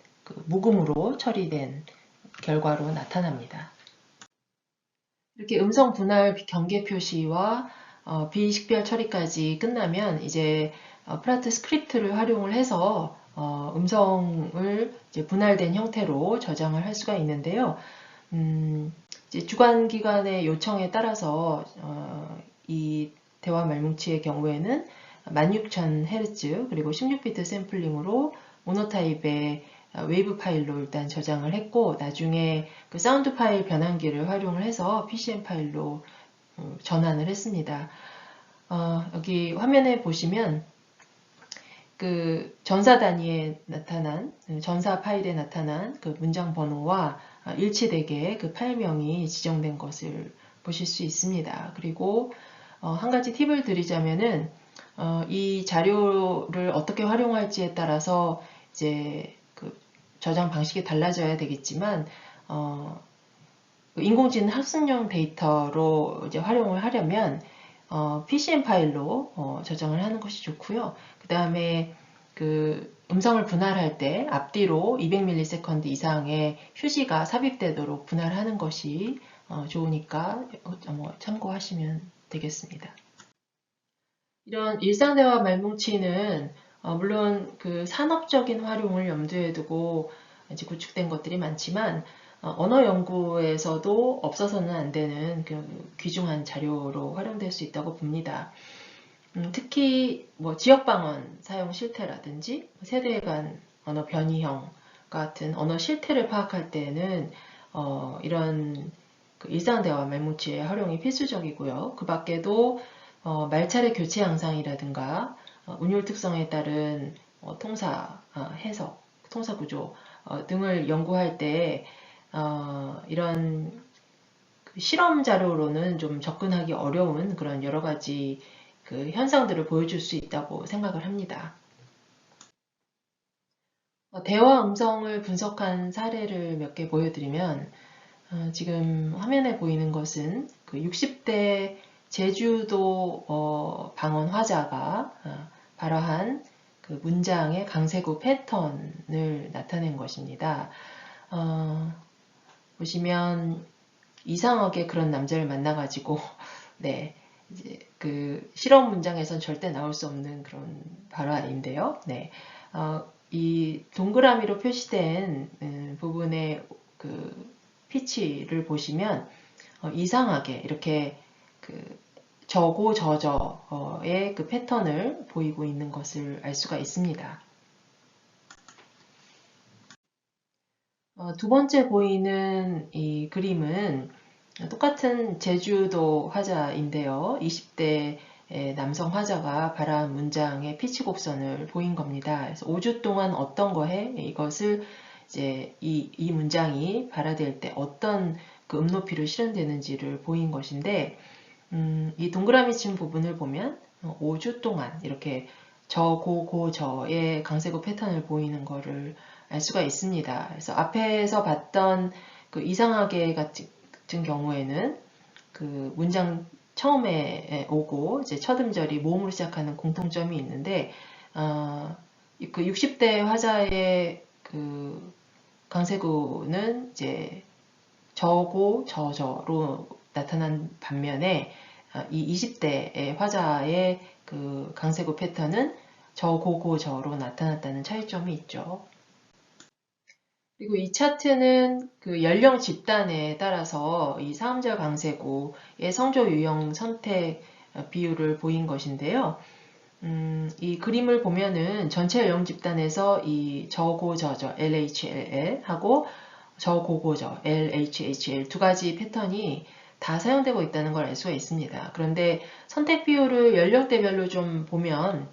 무음으로 처리된 결과로 나타납니다. 이렇게 음성 분할 경계 표시와 비식별 처리까지 끝나면 이제 프라트 스크립트를 활용을 해서 음성을 이제 분할된 형태로 저장을 할 수가 있는데요. 이제 주관기관의 요청에 따라서 이 대화 말뭉치의 경우에는 16,000Hz 그리고 16비트 샘플링으로 모노타입의 웨이브 파일로 일단 저장을 했고, 나중에 그 사운드 파일 변환기를 활용을 해서 PCM 파일로 전환을 했습니다. 여기 화면에 보시면 그 전사 단위에 나타난, 전사 파일에 나타난 그 문장 번호와 일치되게 그 파일명이 지정된 것을 보실 수 있습니다. 그리고 한 가지 팁을 드리자면은 이 자료를 어떻게 활용할지에 따라서 이제 그 저장 방식이 달라져야 되겠지만 인공지능 학습용 데이터로 이제 활용을 하려면 PCM 파일로 저장을 하는 것이 좋고요. 그 다음에 그 음성을 분할할 때 앞뒤로 200ms 이상의 휴지가 삽입되도록 분할하는 것이 좋으니까 참고하시면 되겠습니다. 이런 일상대화 말뭉치는 물론 그 산업적인 활용을 염두에 두고 이제 구축된 것들이 많지만 언어 연구에서도 없어서는 안 되는 그 귀중한 자료로 활용될 수 있다고 봅니다. 특히 뭐 지역 방언 사용 실태라든지 세대 간 언어 변이형 같은 언어 실태를 파악할 때는 이런 그 일상 대화 말뭉치의 활용이 필수적이고요. 그 밖에도 말차례 교체 양상이라든가 운율 특성에 따른 통사 해석, 통사 구조 등을 연구할 때 이런 그 실험 자료로는 좀 접근하기 어려운 그런 여러 가지 그 현상들을 보여줄 수 있다고 생각을 합니다. 대화 음성을 분석한 사례를 몇 개 보여드리면 지금 화면에 보이는 것은 그 60대 제주도 방언 화자가 발화한 그 문장의 강세구 패턴을 나타낸 것입니다. 보시면 이상하게 그런 남자를 만나가지고 네 이제 그 실험 문장에선 절대 나올 수 없는 그런 발화인데요. 네, 이 동그라미로 표시된 부분의 그 피치를 보시면 이상하게 이렇게 그 저고 저저의 그 패턴을 보이고 있는 것을 알 수가 있습니다. 두 번째 보이는 이 그림은 똑같은 제주도 화자인데요. 20대 남성 화자가 발화한 문장의 피치 곡선을 보인 겁니다. 그래서 5주 동안 어떤 거에 이것을 이제 이 문장이 발화될 때 어떤 그 음높이로 실현되는지를 보인 것인데, 이 동그라미 친 부분을 보면 5주 동안 이렇게 저, 고, 저의 강세구 패턴을 보이는 거를 알 수가 있습니다. 그래서 앞에서 봤던 그 이상하게 같은 경우에는 그 문장 처음에 오고 이제 첫 음절이 모음으로 시작하는 공통점이 있는데 그 60대 화자의 그 강세구는 이제 저고 저저로 나타난 반면에 이 20대의 화자의 그 강세구 패턴은 저고고 저로 나타났다는 차이점이 있죠. 그리고 이 차트는 그 연령 집단에 따라서 이 3음절 강세구의 성조 유형 선택 비율을 보인 것인데요. 이 그림을 보면은 전체 연령 집단에서 이 저고 저저 LHLL 하고 저고고저 LHHL 두 가지 패턴이 다 사용되고 있다는 걸 알 수가 있습니다. 그런데 선택 비율을 연령대별로 좀 보면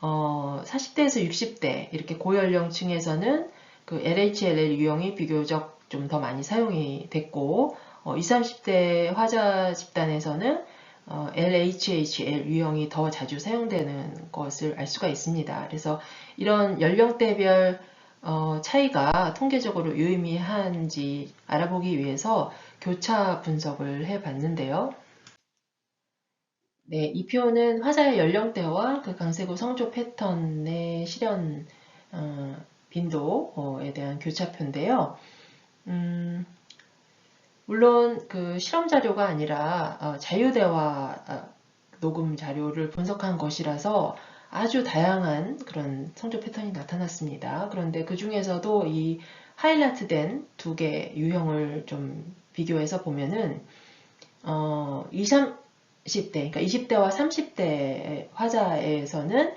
40대에서 60대 이렇게 고연령층에서는 그 LHLL 유형이 비교적 좀 더 많이 사용이 됐고 20, 30대 화자 집단에서는 LHHL 유형이 더 자주 사용되는 것을 알 수가 있습니다. 그래서 이런 연령대별 차이가 통계적으로 유의미한지 알아보기 위해서 교차 분석을 해봤는데요. 네, 이 표는 화자의 연령대와 그 강세구 성조 패턴의 실현 빈도에 대한 교차표인데요. 물론 그 실험 자료가 아니라 자유대화 녹음 자료를 분석한 것이라서 아주 다양한 그런 성조 패턴이 나타났습니다. 그런데 그 중에서도 이 하이라이트된 두 개 유형을 좀 비교해서 보면은 20, 30대, 그러니까 20대와 30대 화자에서는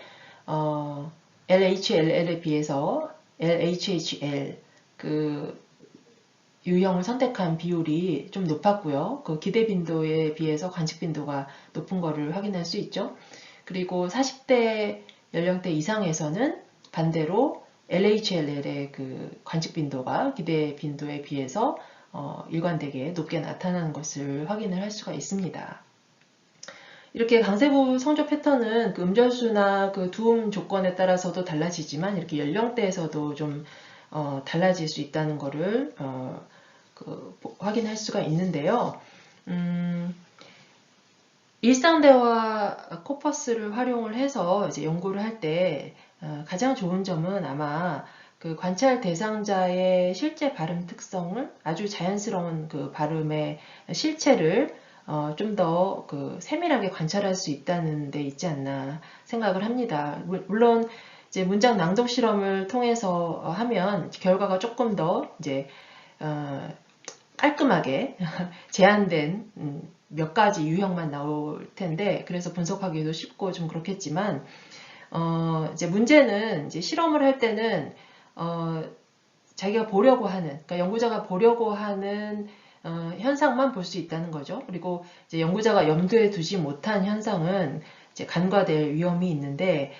LHLL에 비해서 LHHL 그 유형을 선택한 비율이 좀 높았고요. 그 기대 빈도에 비해서 관측 빈도가 높은 거를 확인할 수 있죠. 그리고 40대 연령대 이상에서는 반대로 LHLL의 그 관측 빈도가 기대 빈도에 비해서 일관되게 높게 나타나는 것을 확인을 할 수가 있습니다. 이렇게 강세구 성조 패턴은 그 음절수나 그 두음 조건에 따라서도 달라지지만 이렇게 연령대에서도 좀 달라질 수 있다는 것을 확인할 수가 있는데요. 일상대화 코퍼스를 활용을 해서 이제 연구를 할 때 가장 좋은 점은 아마 그 관찰 대상자의 실제 발음 특성을 아주 자연스러운 그 발음의 실체를 좀 더 그 세밀하게 관찰할 수 있다는 데 있지 않나 생각을 합니다. 물론 이제 문장 낭독 실험을 통해서 하면 결과가 조금 더 이제 깔끔하게 제한된 몇 가지 유형만 나올 텐데 그래서 분석하기도 쉽고 좀 그렇겠지만 이제 문제는 이제 실험을 할 때는 자기가 보려고 하는 그러니까 연구자가 보려고 하는 현상만 볼 수 있다는 거죠. 그리고 이제 연구자가 염두에 두지 못한 현상은 이제 간과될 위험이 있는데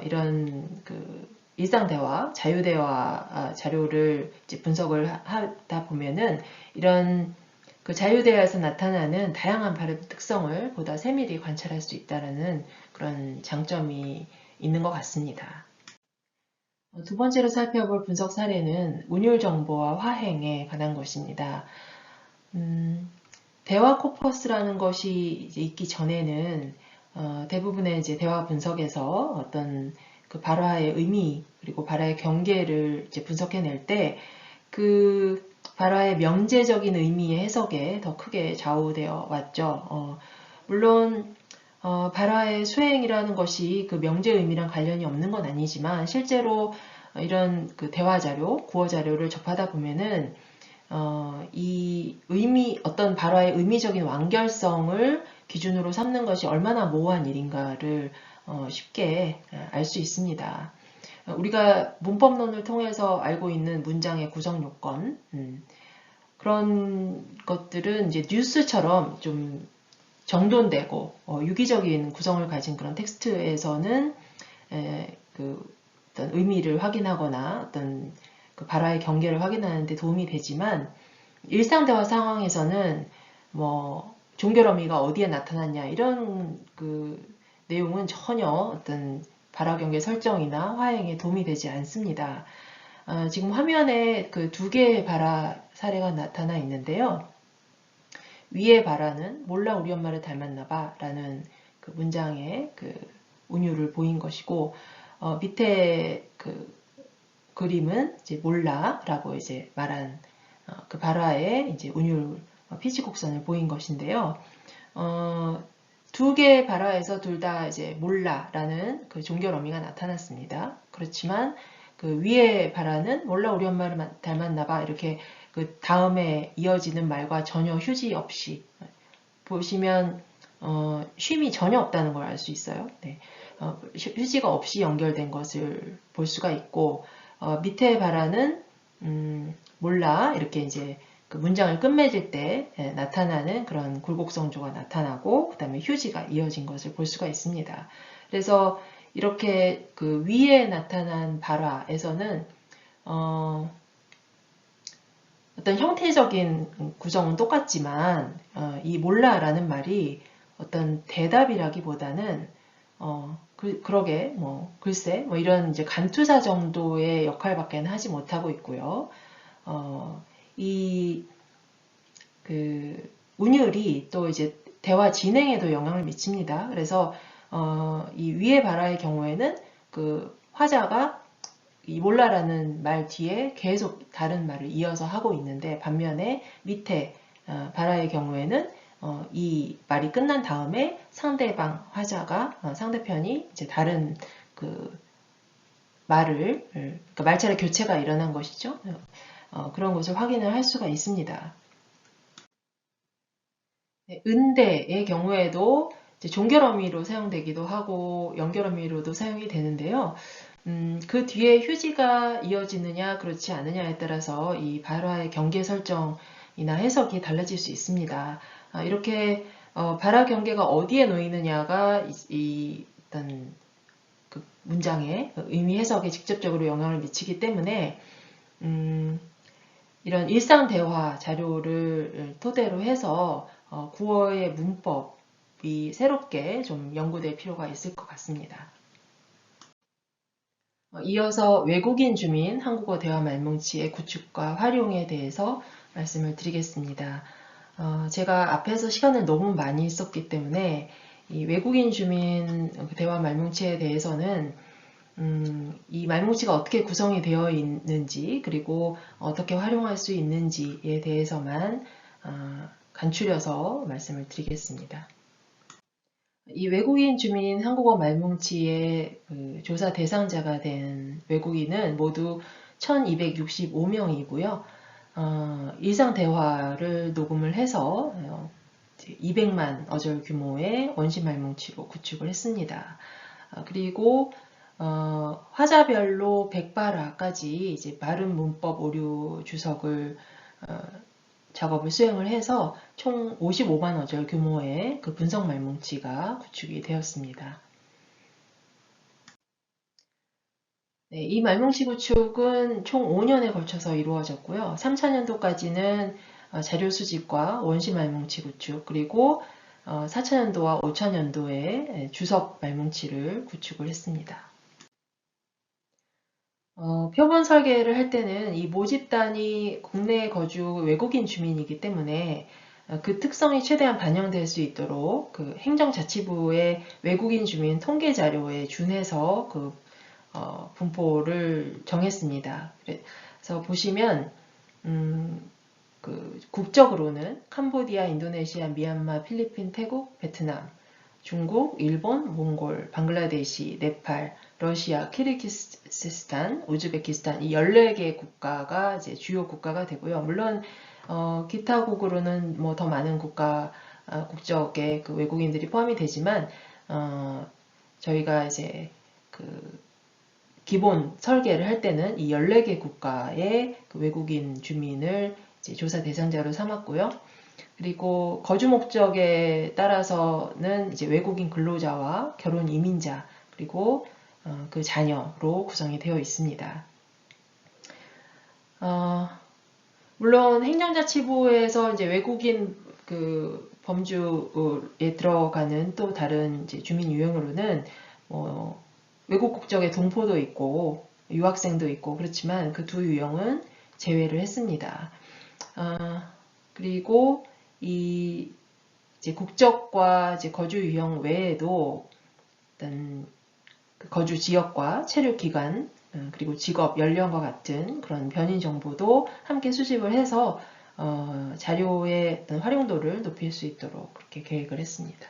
이런 그 일상 대화, 자유 대화 자료를 이제 분석을 하다 보면은 이런 그 자유 대화에서 나타나는 다양한 발음 특성을 보다 세밀히 관찰할 수 있다는 그런 장점이 있는 것 같습니다. 두 번째로 살펴볼 분석 사례는 운율 정보와 화행에 관한 것입니다. 대화 코퍼스라는 것이 이제 있기 전에는 대부분의 이제 대화 분석에서 어떤 그 발화의 의미 그리고 발화의 경계를 이제 분석해낼 때 그 발화의 명제적인 의미의 해석에 더 크게 좌우되어 왔죠. 물론 발화의 수행이라는 것이 그 명제 의미랑 관련이 없는 건 아니지만 실제로 이런 그 대화 자료, 구어 자료를 접하다 보면은 이 어떤 발화의 의미적인 완결성을 기준으로 삼는 것이 얼마나 모호한 일인가를 쉽게 알 수 있습니다. 우리가 문법론을 통해서 알고 있는 문장의 구성 요건, 그런 것들은 이제 뉴스처럼 좀 정돈되고 유기적인 구성을 가진 그런 텍스트에서는 그 어떤 의미를 확인하거나 어떤 그 발화의 경계를 확인하는 데 도움이 되지만 일상 대화 상황에서는 뭐 종결 어미가 어디에 나타났냐 이런 그 내용은 전혀 어떤 발화 경계 설정이나 화행에 도움이 되지 않습니다. 지금 화면에 그 두 개의 발화 사례가 나타나 있는데요. 위의 발화는 몰라 우리 엄마를 닮았나 봐 라는 그 문장의 그 운율을 보인 것이고 밑에 그 그림은 이제 몰라 라고 이제 말한 그 발화의 이제 운율 피치 곡선을 보인 것인데요. 두 개의 발화에서 둘 다 이제 몰라라는 그 종결 어미가 나타났습니다. 그렇지만 그 위의 발화는 몰라 우리 엄마를 닮았나 봐 이렇게 그 다음에 이어지는 말과 전혀 휴지 없이 보시면 쉼이 전혀 없다는 걸 알 수 있어요. 네. 휴지가 없이 연결된 것을 볼 수가 있고 밑에 발화는 몰라 이렇게 이제 그 문장을 끝맺을 때 나타나는 그런 굴곡성조가 나타나고 그 다음에 휴지가 이어진 것을 볼 수가 있습니다. 그래서 이렇게 그 위에 나타난 발화에서는 어떤 형태적인 구성은 똑같지만 이 몰라라는 말이 어떤 대답이라기보다는 그러게 뭐 글쎄 뭐 이런 이제 간투사 정도의 역할밖에는 하지 못하고 있고요. 이 그 운율이 또 이제 대화 진행에도 영향을 미칩니다. 그래서 이 위의 발화의 경우에는 그 화자가 이 몰라라는 말 뒤에 계속 다른 말을 이어서 하고 있는데 반면에 밑에 발화의 경우에는 이 말이 끝난 다음에 상대방 화자가 상대편이 이제 다른 그 말을 그러니까 말차례 교체가 일어난 것이죠. 그런 것을 확인을 할 수가 있습니다. 네, 은대의 경우에도 이제 종결어미로 사용되기도 하고 연결어미로도 사용이 되는데요. 그 뒤에 휴지가 이어지느냐 그렇지 않느냐에 따라서 이 발화의 경계 설정이나 해석이 달라질 수 있습니다. 이렇게 발화 경계가 어디에 놓이느냐가 이 어떤 그 문장의 의미 해석에 직접적으로 영향을 미치기 때문에 이런 일상 대화 자료를 토대로 해서 구어의 문법이 새롭게 좀 연구될 필요가 있을 것 같습니다. 이어서 외국인 주민 한국어 대화 말뭉치의 구축과 활용에 대해서 말씀을 드리겠습니다. 제가 앞에서 시간을 너무 많이 썼기 때문에 이 외국인 주민 대화 말뭉치에 대해서는 이 말뭉치가 어떻게 구성이 되어 있는지 그리고 어떻게 활용할 수 있는지에 대해서만 간추려서 말씀을 드리겠습니다. 이 외국인 주민 한국어 말뭉치의 조사 대상자가 된 외국인은 모두 1265명이고요. 일상 대화를 녹음을 해서 200만 어절 규모의 원시 말뭉치로 구축을 했습니다. 그리고 화자별로 100바라까지 이제 발음 문법 오류 주석을 작업을 수행을 해서 총 55만 어절 규모의 그 분석 말뭉치가 구축이 되었습니다. 네, 이 말뭉치 구축은 총 5년에 걸쳐서 이루어졌고요. 3차년도까지는 자료 수집과 원시 말뭉치 구축, 그리고 4차년도와 5차년도에 주석 말뭉치를 구축을 했습니다. 표본 설계를 할 때는 이 모집단이 국내에 거주 외국인 주민이기 때문에 그 특성이 최대한 반영될 수 있도록 그 행정자치부의 외국인 주민 통계 자료에 준해서 그 분포를 정했습니다. 그래서 보시면 그 국적으로는 캄보디아, 인도네시아, 미얀마, 필리핀, 태국, 베트남, 중국, 일본, 몽골, 방글라데시, 네팔, 러시아, 키르기스스탄, 우즈베키스탄 이 14개 국가가 이제 주요 국가가 되고요. 물론 기타국으로는 뭐 더 많은 국가 국적의 그 외국인들이 포함이 되지만 저희가 이제 그 기본 설계를 할 때는 이 14개 국가의 그 외국인 주민을 이제 조사 대상자로 삼았고요. 그리고 거주 목적에 따라서는 이제 외국인 근로자와 결혼 이민자 그리고 그 자녀로 구성이 되어 있습니다. 물론 행정자치부에서 이제 외국인 그 범주에 들어가는 또 다른 이제 주민 유형으로는 외국 국적의 동포도 있고 유학생도 있고 그렇지만 그 두 유형은 제외를 했습니다. 그리고 이 이제 국적과 이제 거주 유형 외에도 어떤 거주 지역과 체류 기간 그리고 직업, 연령과 같은 그런 변인 정보도 함께 수집을 해서 자료의 어떤 활용도를 높일 수 있도록 그렇게 계획을 했습니다.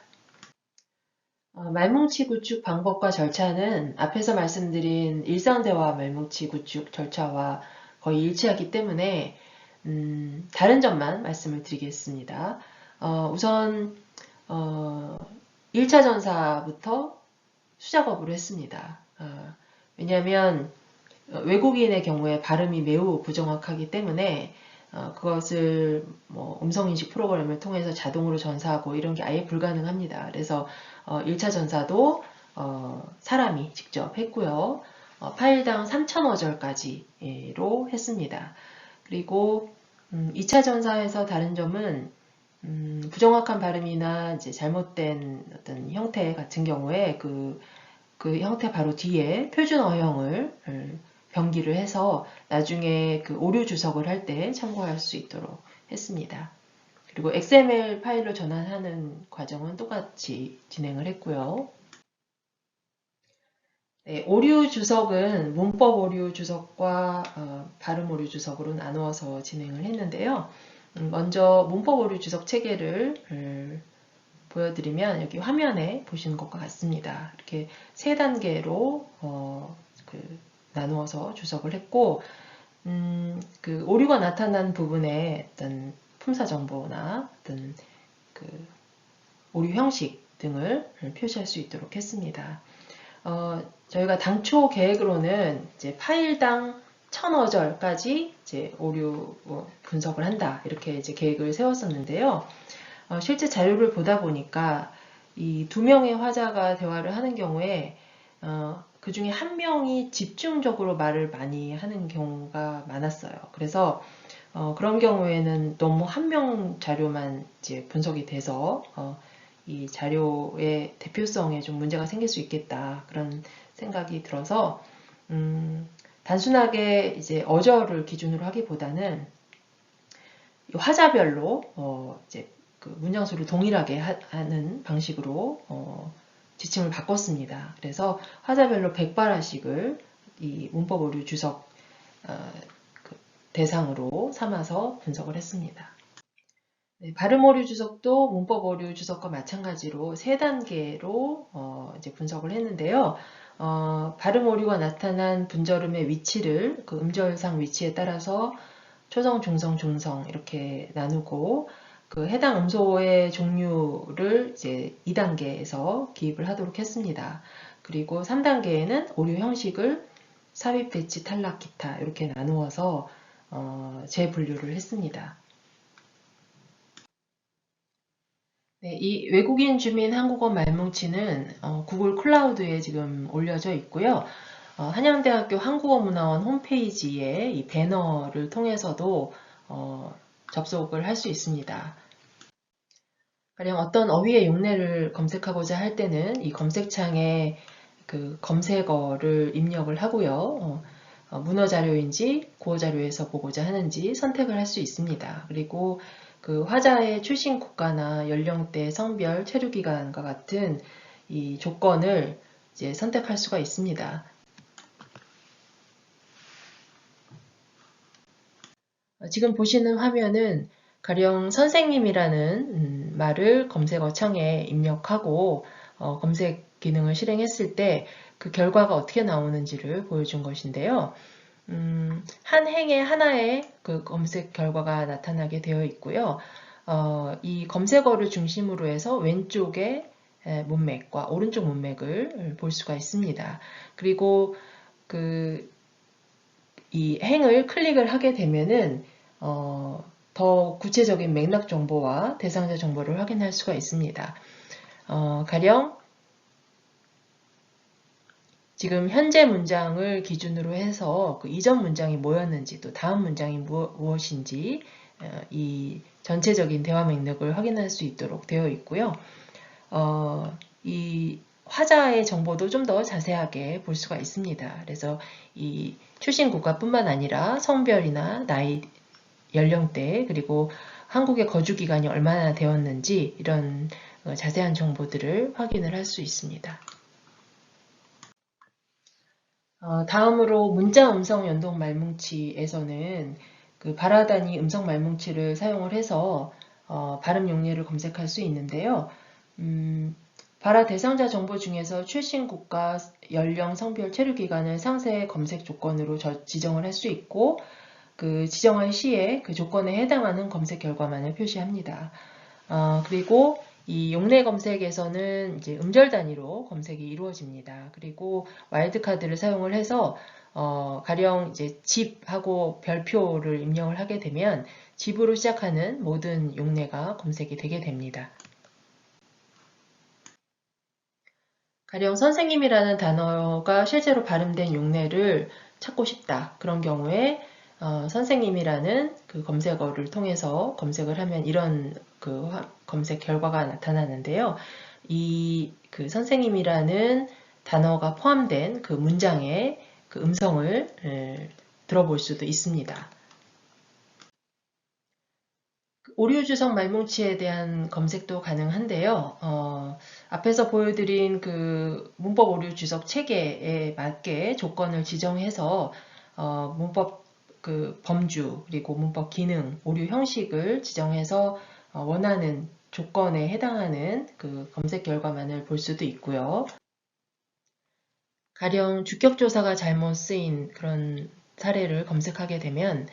말뭉치 구축 방법과 절차는 앞에서 말씀드린 일상대화 말뭉치 구축 절차와 거의 일치하기 때문에 다른 점만 말씀을 드리겠습니다. 우선 1차 전사부터 수작업으로 했습니다. 왜냐하면 외국인의 경우에 발음이 매우 부정확하기 때문에 그것을 뭐 음성인식 프로그램을 통해서 자동으로 전사하고 이런 게 아예 불가능합니다. 그래서 1차 전사도 사람이 직접 했고요. 파일당 3,000어절까지로 했습니다. 그리고 2차 전사에서 다른 점은 부정확한 발음이나 이제 잘못된 어떤 형태 같은 경우에 그 형태 바로 뒤에 표준 어형을 병기를 해서 나중에 그 오류 주석을 할 때 참고할 수 있도록 했습니다. 그리고 XML 파일로 전환하는 과정은 똑같이 진행을 했고요. 네, 오류 주석은 문법 오류 주석과 발음 오류 주석으로 나누어서 진행을 했는데요. 먼저 문법 오류 주석 체계를 보여드리면 여기 화면에 보시는 것과 같습니다. 이렇게 세 단계로 나누어서 주석을 했고 그 오류가 나타난 부분에 어떤 품사 정보나 어떤 그 오류 형식 등을 표시할 수 있도록 했습니다. 저희가 당초 계획으로는 이제 파일당 1000어절까지 이제 오류 분석을 한다 이렇게 이제 계획을 세웠었는데요. 실제 자료를 보다 보니까 이 두 명의 화자가 대화를 하는 경우에 그 중에 한 명이 집중적으로 말을 많이 하는 경우가 많았어요. 그래서 그런 경우에는 너무 한 명 자료만 이제 분석이 돼서 이 자료의 대표성에 좀 문제가 생길 수 있겠다 그런 생각이 들어서 단순하게 이제 어절을 기준으로 하기보다는 이 화자별로 이제 그 문장수를 동일하게 하는 방식으로 지침을 바꿨습니다. 그래서 화자별로 100발화씩을 이 문법 오류 주석 그 대상으로 삼아서 분석을 했습니다. 네, 발음 오류 주석도 문법 오류 주석과 마찬가지로 3단계로 이제 분석을 했는데요. 발음 오류가 나타난 분절음의 위치를 그 음절상 위치에 따라서 초성, 중성, 중성 이렇게 나누고 그 해당 음소의 종류를 이제 2단계에서 기입을 하도록 했습니다. 그리고 3단계에는 오류 형식을 삽입, 배치, 탈락, 기타 이렇게 나누어서 재분류를 했습니다. 네, 이 외국인 주민 한국어 말뭉치는 구글 클라우드에 지금 올려져 있고요. 한양대학교 한국어문화원 홈페이지에 이 배너를 통해서도 접속을 할 수 있습니다. 가령 어떤 어휘의 용례를 검색하고자 할 때는 이 검색창에 그 검색어를 입력을 하고요. 문어 자료인지 구어 자료에서 보고자 하는지 선택을 할 수 있습니다. 그리고 그 화자의 출신 국가나 연령대, 성별, 체류 기간과 같은 이 조건을 이제 선택할 수가 있습니다. 지금 보시는 화면은 가령 선생님이라는 말을 검색어 창에 입력하고 검색 기능을 실행했을 때 그 결과가 어떻게 나오는지를 보여준 것인데요. 한 행에 하나의 그 검색 결과가 나타나게 되어 있고요. 이 검색어를 중심으로 해서 왼쪽에 문맥과 오른쪽 문맥을 볼 수가 있습니다. 그리고 이 행을 클릭을 하게 되면은 더 구체적인 맥락 정보와 대상자 정보를 확인할 수가 있습니다. 가령 지금 현재 문장을 기준으로 해서 그 이전 문장이 뭐였는지 또 다음 문장이 무엇인지 이 전체적인 대화 맥락을 확인할 수 있도록 되어 있고요. 이 화자의 정보도 좀 더 자세하게 볼 수가 있습니다. 그래서 이 출신 국가뿐만 아니라 성별이나 나이, 연령대, 그리고 한국의 거주 기간이 얼마나 되었는지 이런 자세한 정보들을 확인을 할 수 있습니다. 다음으로 문자 음성 연동 말뭉치에서는 그 바라다니 음성 말뭉치를 사용을 해서 발음 용례를 검색할 수 있는데요. 발화 대상자 정보 중에서 출신 국가, 연령, 성별, 체류 기간을 상세 검색 조건으로 지정을 할 수 있고 그 지정할 시에 그 조건에 해당하는 검색 결과만을 표시합니다. 그리고 이 용례 검색에서는 이제 음절 단위로 검색이 이루어집니다. 그리고 와일드카드를 사용을 해서 가령 이제 집하고 별표를 입력을 하게 되면 집으로 시작하는 모든 용례가 검색이 되게 됩니다. 가령 선생님이라는 단어가 실제로 발음된 용례를 찾고 싶다. 그런 경우에 선생님이라는 그 검색어를 통해서 검색을 하면 이런 그 검색 결과가 나타나는데요. 이 그 선생님이라는 단어가 포함된 그 문장의 그 음성을 들어볼 수도 있습니다. 오류 주석 말뭉치에 대한 검색도 가능한데요. 앞에서 보여드린 그 문법 오류 주석 체계에 맞게 조건을 지정해서 문법 그 범주 그리고 문법 기능, 오류 형식을 지정해서 원하는 조건에 해당하는 그 검색 결과만을 볼 수도 있고요. 가령 주격 조사가 잘못 쓰인 그런 사례를 검색하게 되면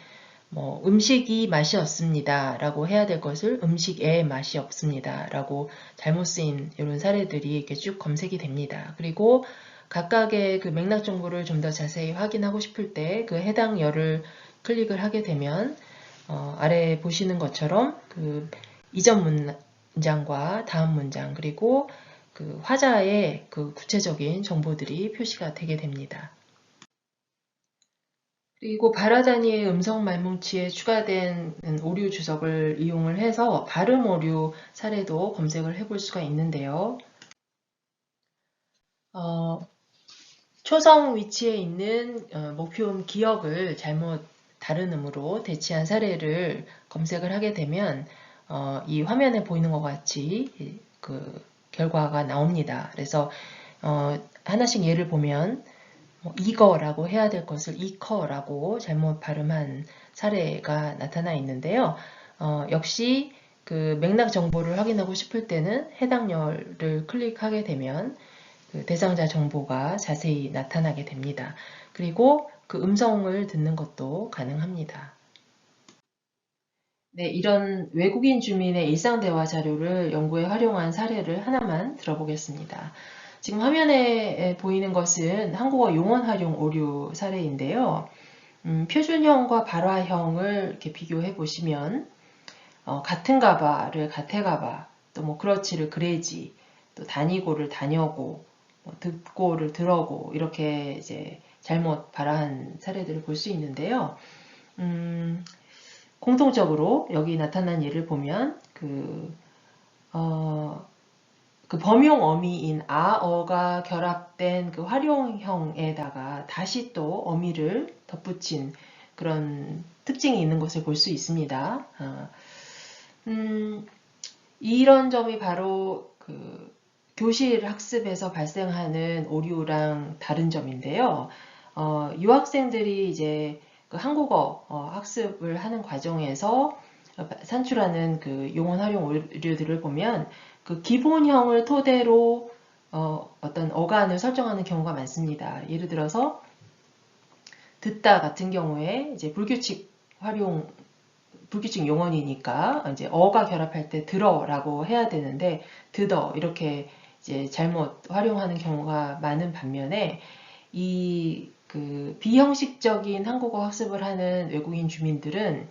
뭐 음식이 맛이 없습니다 라고 해야 될 것을 음식에 맛이 없습니다 라고 잘못 쓰인 이런 사례들이 이렇게 쭉 검색이 됩니다. 그리고 각각의 그 맥락 정보를 좀 더 자세히 확인하고 싶을 때 그 해당 열을 클릭을 하게 되면 아래 보시는 것처럼 그 이전 문장과 다음 문장 그리고 그 화자의 그 구체적인 정보들이 표시가 되게 됩니다. 그리고 바라다니의 음성 말뭉치에 추가된 오류 주석을 이용을 해서 발음 오류 사례도 검색을 해볼 수가 있는데요. 초성 위치에 있는 목표음 기억을 잘못 다른 음으로 대치한 사례를 검색을 하게 되면 이 화면에 보이는 것 같이 그 결과가 나옵니다. 그래서 하나씩 예를 보면 이거라고 해야 될 것을 이커라고 잘못 발음한 사례가 나타나 있는데요. 역시 그 맥락 정보를 확인하고 싶을 때는 해당 열을 클릭하게 되면 그 대상자 정보가 자세히 나타나게 됩니다. 그리고 그 음성을 듣는 것도 가능합니다. 네, 이런 외국인 주민의 일상 대화 자료를 연구에 활용한 사례를 하나만 들어보겠습니다. 지금 화면에 보이는 것은 한국어 용언 활용 오류 사례인데요. 표준형과 발화형을 이렇게 비교해 보시면 같은가 봐를 같애가 봐, 또 뭐 그렇지를 그래지, 또 다니고를 다녀고, 뭐 듣고를 들어고 이렇게 이제 잘못 발화한 사례들을 볼 수 있는데요. 공통적으로 여기 나타난 예를 보면 그 범용 어미인 아어가 결합된 그 활용형에다가 다시 또 어미를 덧붙인 그런 특징이 있는 것을 볼 수 있습니다. 이런 점이 바로 그 교실 학습에서 발생하는 오류랑 다른 점인데요. 유학생들이 이제 그 한국어 학습을 하는 과정에서 산출하는 그 용언 활용 오류들을 보면 그 기본형을 토대로 어떤 어간을 설정하는 경우가 많습니다. 예를 들어서 듣다 같은 경우에 이제 불규칙 용언이니까 이제 어가 결합할 때 들어라고 해야 되는데 듣어 이렇게 이제 잘못 활용하는 경우가 많은 반면에 이 그 비형식적인 한국어 학습을 하는 외국인 주민들은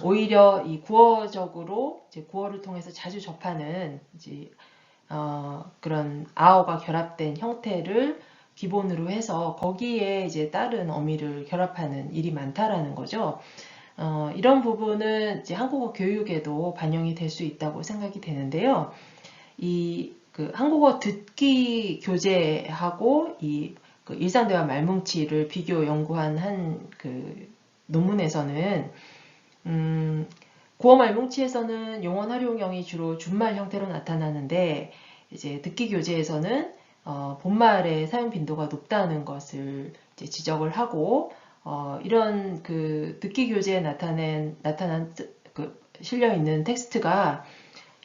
오히려 이 구어적으로 이제 구어를 통해서 자주 접하는 이제 그런 아어가 결합된 형태를 기본으로 해서 거기에 이제 다른 어미를 결합하는 일이 많다라는 거죠. 이런 부분은 이제 한국어 교육에도 반영이 될 수 있다고 생각이 되는데요. 이 그 한국어 듣기 교재하고 이 그 일상대화 말뭉치를 비교 연구한 한 그 논문에서는 구어 말뭉치에서는 용언 활용형이 주로 준말 형태로 나타나는데 이제 듣기 교재에서는 본말의 사용 빈도가 높다는 것을 이제 지적을 하고 이런 그 듣기 교재에 나타난 그 실려 있는 텍스트가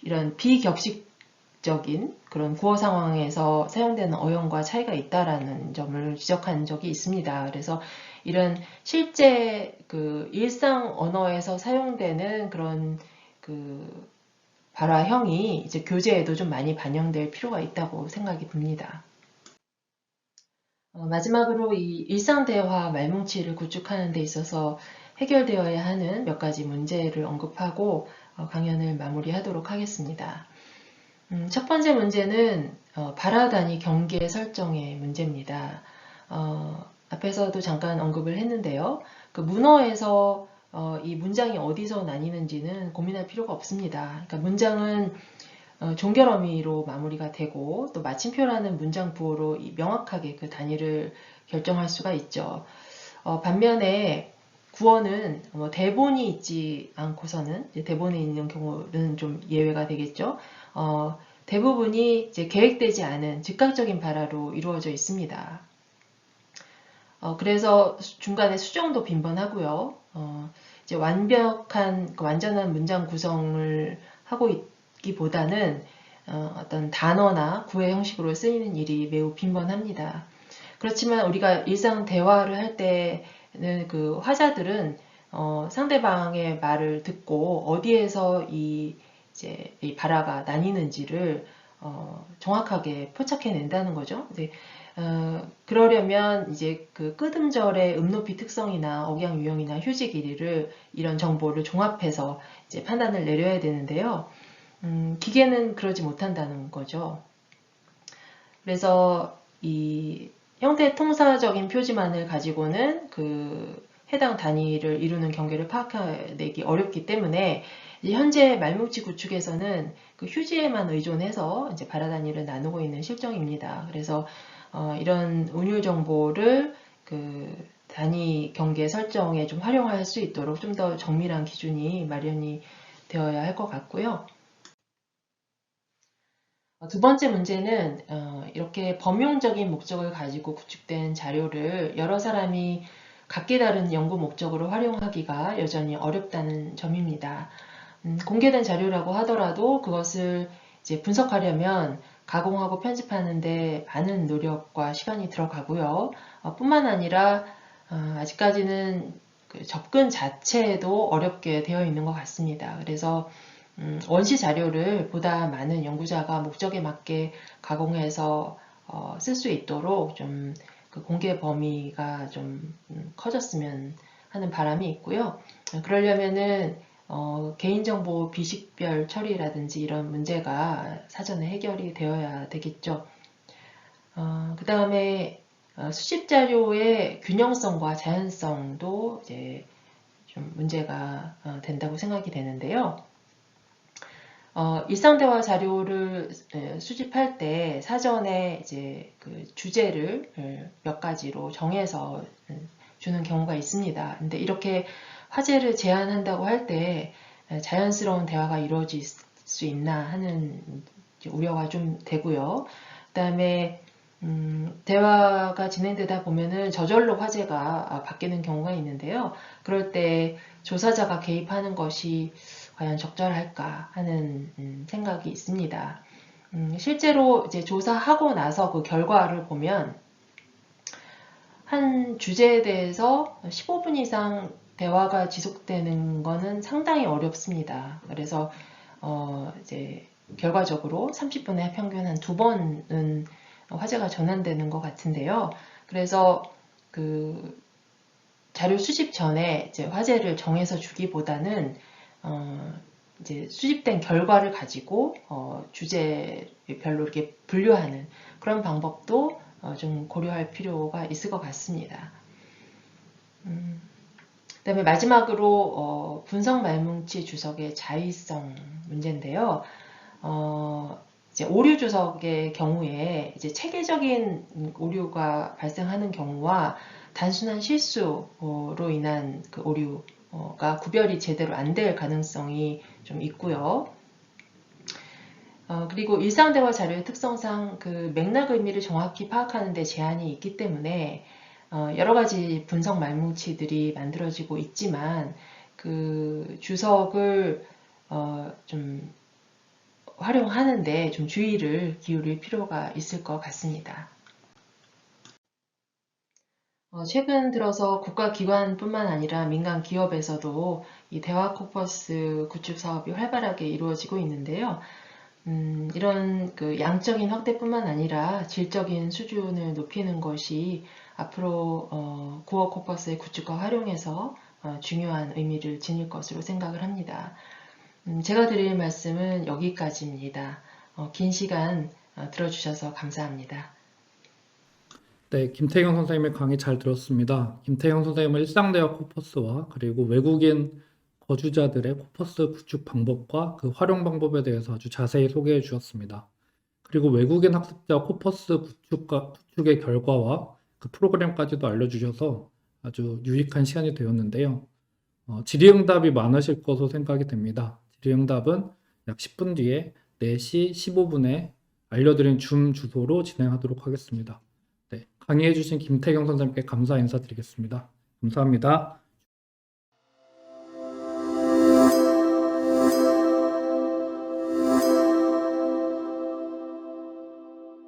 이런 비격식적인 그런 구어 상황에서 사용되는 어용과 차이가 있다라는 점을 지적한 적이 있습니다. 그래서 이런 실제 그 일상 언어에서 사용되는 그런 그 발화형이 이제 교재에도 좀 많이 반영될 필요가 있다고 생각이 듭니다. 마지막으로 이 일상 대화 말뭉치를 구축하는 데 있어서 해결되어야 하는 몇 가지 문제를 언급하고 강연을 마무리하도록 하겠습니다. 첫 번째 문제는 발화 단위 경계 설정의 문제입니다. 앞에서도 잠깐 언급을 했는데요. 그 문어에서 이 문장이 어디서 나뉘는지는 고민할 필요가 없습니다. 그러니까 문장은 종결 어미로 마무리가 되고 또 마침표라는 문장 부호로 명확하게 그 단위를 결정할 수가 있죠. 반면에 구어는 뭐 대본이 있지 않고서는 대본에 있는 경우는 좀 예외가 되겠죠. 대부분이 이제 계획되지 않은 즉각적인 발화로 이루어져 있습니다. 그래서 중간에 수정도 빈번하고요. 이제 완전한 문장 구성을 하고 있기보다는 어떤 단어나 구의 형식으로 쓰이는 일이 매우 빈번합니다. 그렇지만 우리가 일상 대화를 할 때는 그 화자들은 상대방의 말을 듣고 어디에서 이제 이 발화가 나뉘는지를 정확하게 포착해낸다는 거죠. 그러려면 이제 그 끝음절의 음높이 특성이나 억양 유형이나 휴지 길이를 이런 정보를 종합해서 이제 판단을 내려야 되는데요. 기계는 그러지 못한다는 거죠. 그래서 이 형태 통사적인 표지만을 가지고는 그 해당 단위를 이루는 경계를 파악해내기 어렵기 때문에 현재 말뭉치 구축에서는 그 휴지에만 의존해서 이제 발화 단위를 나누고 있는 실정입니다. 그래서 이런 운율 정보를 그 단위 경계 설정에 좀 활용할 수 있도록 좀 더 정밀한 기준이 마련이 되어야 할 것 같고요. 두 번째 문제는 이렇게 범용적인 목적을 가지고 구축된 자료를 여러 사람이 각기 다른 연구 목적으로 활용하기가 여전히 어렵다는 점입니다. 공개된 자료라고 하더라도 그것을 이제 분석하려면 가공하고 편집하는데 많은 노력과 시간이 들어가고요. 뿐만 아니라 아직까지는 그 접근 자체도 어렵게 되어 있는 것 같습니다. 그래서 원시 자료를 보다 많은 연구자가 목적에 맞게 가공해서 쓸 수 있도록 좀 그 공개 범위가 좀 커졌으면 하는 바람이 있고요. 그러려면은 개인정보 비식별 처리라든지 이런 문제가 사전에 해결이 되어야 되겠죠. 그 다음에 수집 자료의 균형성과 자연성도 이제 좀 문제가 된다고 생각이 되는데요. 일상대화 자료를 수집할 때 사전에 이제 그 주제를 몇 가지로 정해서 주는 경우가 있습니다. 근데 이렇게 화제를 제안한다고 할 때 자연스러운 대화가 이루어질 수 있나 하는 우려가 좀 되고요. 그다음에 대화가 진행되다 보면은 저절로 화제가 바뀌는 경우가 있는데요. 그럴 때 조사자가 개입하는 것이 과연 적절할까 하는 생각이 있습니다. 실제로 이제 조사하고 나서 그 결과를 보면 한 주제에 대해서 15분 이상 대화가 지속되는 것은 상당히 어렵습니다. 그래서 이제 결과적으로 30분에 평균 한 2번은 화제가 전환되는 것 같은데요. 그래서 그 자료 수집 전에 이제 화제를 정해서 주기보다는 이제 수집된 결과를 가지고 주제별로 이렇게 분류하는 그런 방법도 좀 고려할 필요가 있을 것 같습니다. 그다음에 마지막으로 분석 말뭉치 주석의 자의성 문제인데요. 이제 오류 주석의 경우에 이제 체계적인 오류가 발생하는 경우와 단순한 실수로 인한 그 오류가 구별이 제대로 안 될 가능성이 좀 있고요. 그리고 일상대화 자료의 특성상 그 맥락 의미를 정확히 파악하는 데 제한이 있기 때문에 여러 가지 분석 말뭉치들이 만들어지고 있지만 그 주석을 좀 활용하는데 좀 주의를 기울일 필요가 있을 것 같습니다. 최근 들어서 국가기관뿐만 아니라 민간 기업에서도 이 대화 코퍼스 구축 사업이 활발하게 이루어지고 있는데요. 이런 그 양적인 확대뿐만 아니라 질적인 수준을 높이는 것이 앞으로 구어 코퍼스의 구축과 활용에서 중요한 의미를 지닐 것으로 생각을 합니다. 제가 드릴 말씀은 여기까지입니다. 긴 시간 들어주셔서 감사합니다. 네, 김태경 선생님의 강의 잘 들었습니다. 김태경 선생님은 일상대화 코퍼스와 그리고 외국인 거주자들의 코퍼스 구축 방법과 그 활용 방법에 대해서 아주 자세히 소개해 주셨습니다. 그리고 외국인 학습자 코퍼스 구축의 결과와 그 프로그램까지도 알려주셔서 아주 유익한 시간이 되었는데요. 질의응답이 많으실 것으로 생각이 됩니다. 질의응답은 약 10분 뒤에 4시 15분에 알려드린 줌 주소로 진행하도록 하겠습니다. 네, 강의해주신 김태경 선생님께 감사 인사드리겠습니다. 감사합니다.